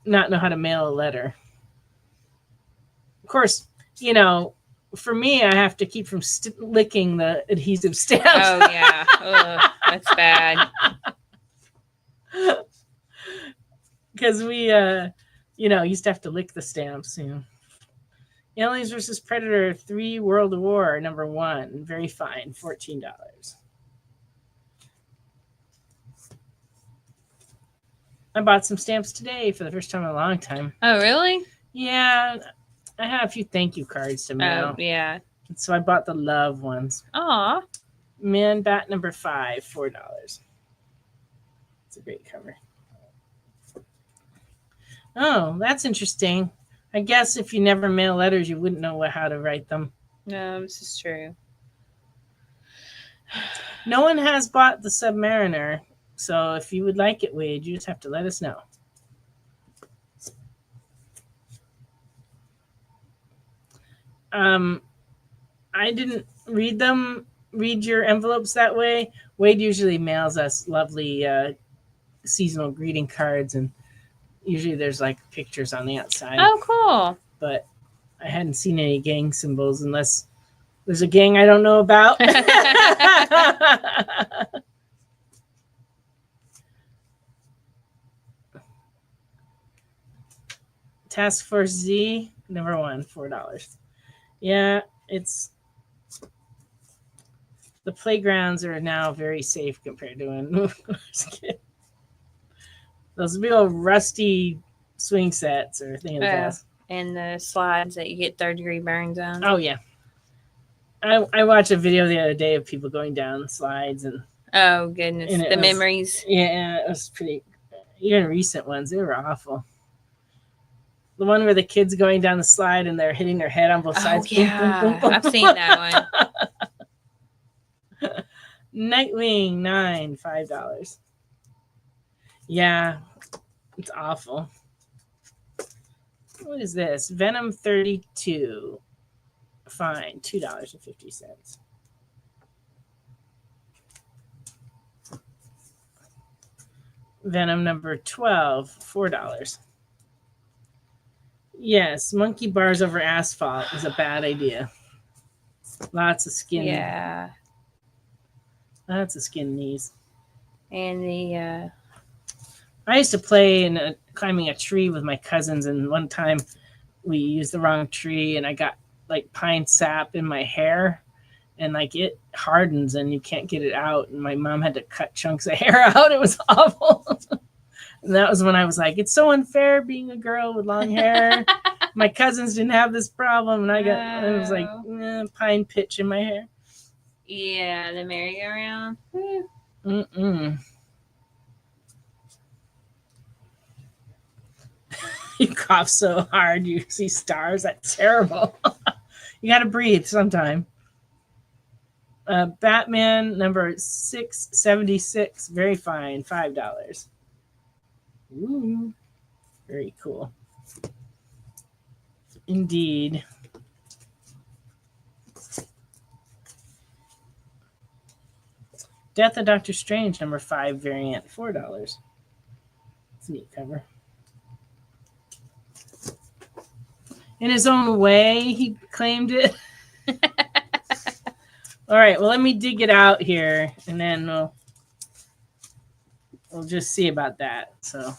know how to mail a letter? Of course, for me, I have to keep from licking the adhesive stamps. Oh yeah, ugh, that's bad. Because we used to have to lick the stamps. Aliens vs. Predator 3 World War number 1, very fine, $14. I bought some stamps today for the first time in a long time. Oh, really? Yeah, I had a few thank you cards to mail. Oh, yeah. So I bought the love ones. Aw. Man Bat number 5, $4. It's a great cover. Oh, that's interesting. I guess if you never mail letters, you wouldn't know how to write them. No, this is true. No one has bought the Submariner, so if you would like it, Wade, you just have to let us know. I didn't read your envelopes that way. Wade usually mails us lovely seasonal greeting cards, and usually there's like pictures on the outside. Oh, cool. But I hadn't seen any gang symbols unless there's a gang I don't know about. Task Force Z, number 1, $4. Yeah, the playgrounds are now very safe compared to when I was a kid. Those big old rusty swing sets or things like that. And the slides that you get third-degree burns on. Oh, yeah. I watched a video the other day of people going down slides. Oh, goodness. The memories. Yeah, it was pretty. Even recent ones, they were awful. The one where the kid's going down the slide and they're hitting their head on both sides. Oh, yeah. Boom, boom, boom, I've seen that one. Nightwing 9, $5. Yeah, it's awful. What is this? Venom 32. Fine, $2.50. Venom number 12, $4. Yes, monkey bars over asphalt is a bad idea. Lots of skin. Yeah. That's a skin knees. And the I used to play in climbing a tree with my cousins, and one time we used the wrong tree, and I got like pine sap in my hair, and like it hardens and you can't get it out. And my mom had to cut chunks of hair out. It was awful. And that was when I was like, it's so unfair being a girl with long hair. My cousins didn't have this problem, and it was like pine pitch in my hair. yeah, the merry-go-round. Mm-mm. You cough so hard you see stars. That's terrible. You got to breathe sometime. Batman number 676. Very fine. $5. Ooh, very cool. Indeed. Death of Doctor Strange number 5 variant. $4. It's a neat cover. In his own way, he claimed it. All right, well, let me dig it out here, and then we'll just see about that. So,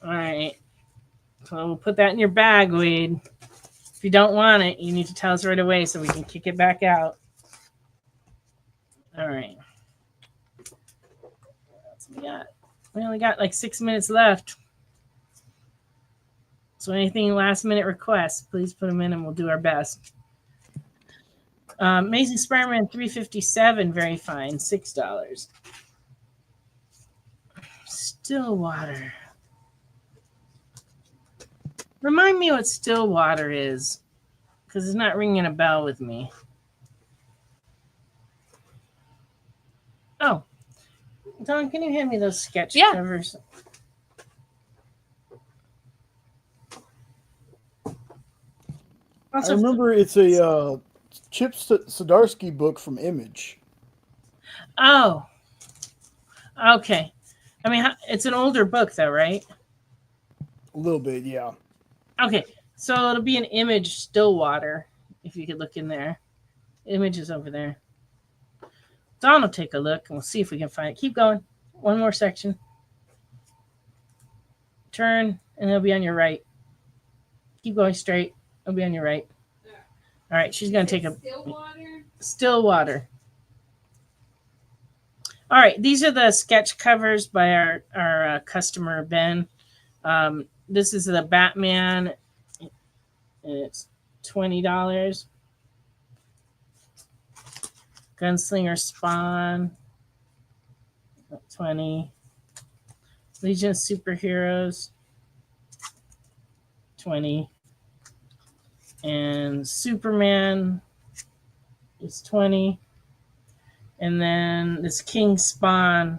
all right. So we'll put that in your bag, Wade. If you don't want it, you need to tell us right away so we can kick it back out. All right. What else we got? We only got like 6 minutes left. So anything last minute requests, please put them in and we'll do our best. Amazing Spider-Man 357, very fine, $6. Stillwater. Remind me what Stillwater is, because it's not ringing a bell with me. Oh, Don, can you hand me those sketch covers? I remember it's a Chip Zdarsky book from Image. Oh, okay. I mean, it's an older book, though, right? A little bit, yeah. Okay, so it'll be an Image Stillwater, if you could look in there. Image is over there. Don will take a look, and we'll see if we can find it. Keep going. One more section. Turn, and it'll be on your right. Keep going straight. It'll be on your right. All right, she's going to take a... Stillwater. All right, these are the sketch covers by our customer, Ben. This is the Batman, and it's $20. Gunslinger Spawn, $20. Legion of Superheroes, $20. And Superman is $20. And then this King Spawn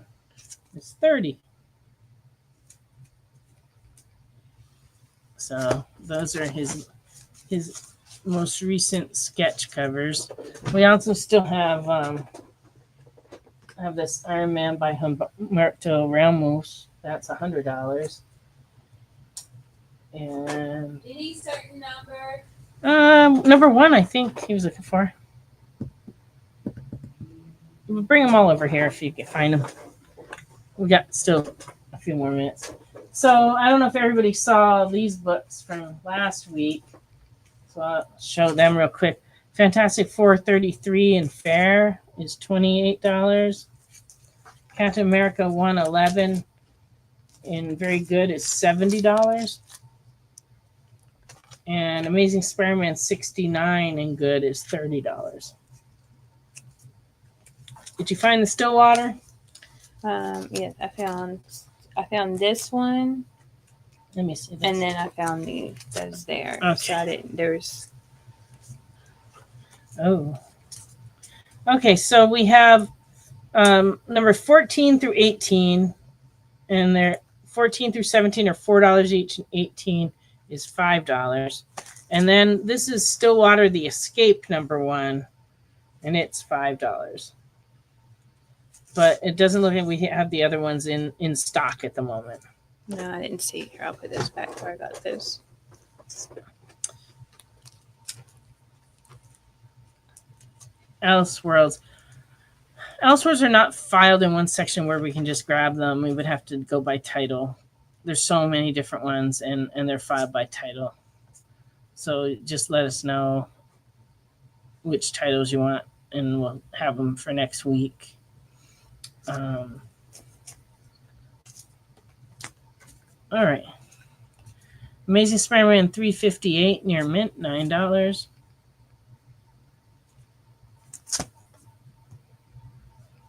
is $30. So those are his most recent sketch covers. We also still have this Iron Man by Humberto Ramos. That's $100. And Any certain number? number 1, I think he was looking for. We'll bring them all over here if you can find them. We got still a few more minutes. So I don't know if everybody saw these books from last week. So I'll show them real quick. Fantastic Four 33 and Fair is $28. Captain America 111 in Very Good is $70. And Amazing Spider-Man 69 in Good is $30. Did you find the Stillwater? Yes, I found this one. Let me see this. And then I found those there. Okay. So there's... Oh. Okay, so we have number 14 through 18, and they're 14 through 17 are $4 each, and 18 is $5. And then this is Stillwater the Escape number 1, and it's $5. But it doesn't look like we have the other ones in stock at the moment. No, I didn't see. Here, I'll put this back where I got those. Elseworlds. Elsewheres are not filed in one section where we can just grab them. We would have to go by title. There's so many different ones, and they're filed by title. So just let us know which titles you want, and we'll have them for next week. All right. Amazing Spider-Man 358 near mint, $9.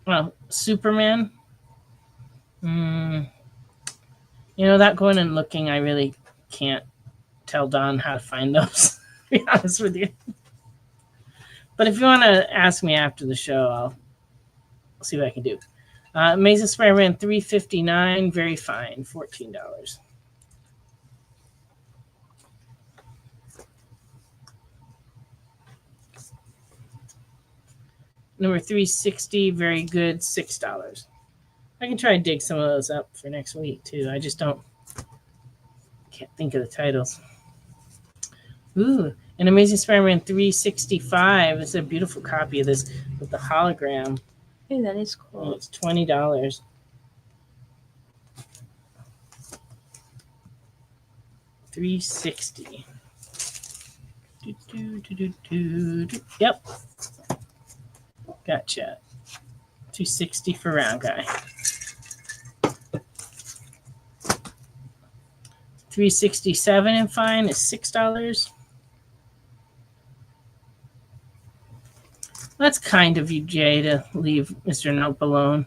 Well, Superman. Without going and looking, I really can't tell Don how to find those, to be honest with you. But if you want to ask me after the show, I'll see what I can do. Amazing Spider-Man 359, very fine, $14. Number 360, very good, $6. I can try and dig some of those up for next week too. I just can't think of the titles. Ooh, an Amazing Spider-Man 365. It's a beautiful copy of this with the hologram. Ooh, that is cool. Oh, it's $20. $360. Yep. Gotcha. $260 for round guy. $367 and fine is $6. That's kind of you, Jay, to leave Mr. Nope alone.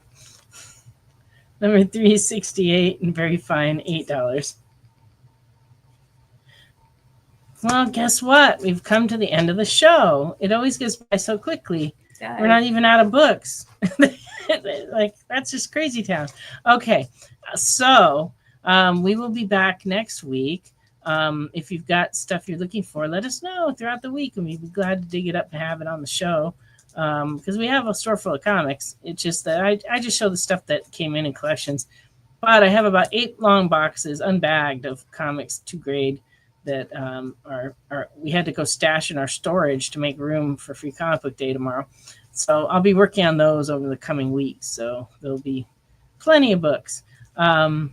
Number 368 and very fine, $8. Well, guess what? We've come to the end of the show. It always goes by so quickly. God. We're not even out of books. That's just crazy town. Okay, so we will be back next week. If you've got stuff you're looking for, let us know throughout the week, and we'd be glad to dig it up and have it on the show. Because we have a store full of comics. It's just that I just show the stuff that came in collections. But I have about 8 long boxes unbagged of comics 2 grade that are we had to go stash in our storage to make room for Free Comic Book Day tomorrow. So I'll be working on those over the coming weeks. So there'll be plenty of books. Oh,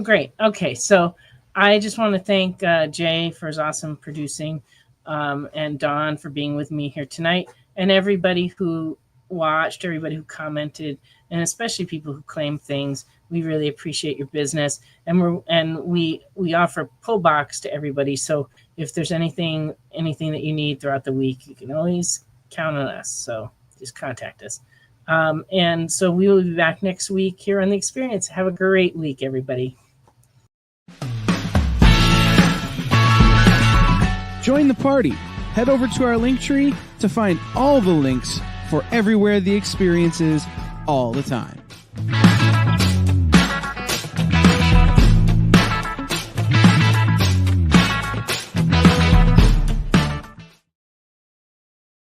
great. Okay, so I just want to thank Jay for his awesome producing, and Don for being with me here tonight, and everybody who watched, everybody who commented, and especially people who claim things. We really appreciate your business, and we offer pull box to everybody. So if there's anything that you need throughout the week, you can always count on us. So just contact us. And so we will be back next week here on The Experience. Have a great week, everybody. Join the party. Head over to our link tree to find all the links for everywhere The Experience is all the time.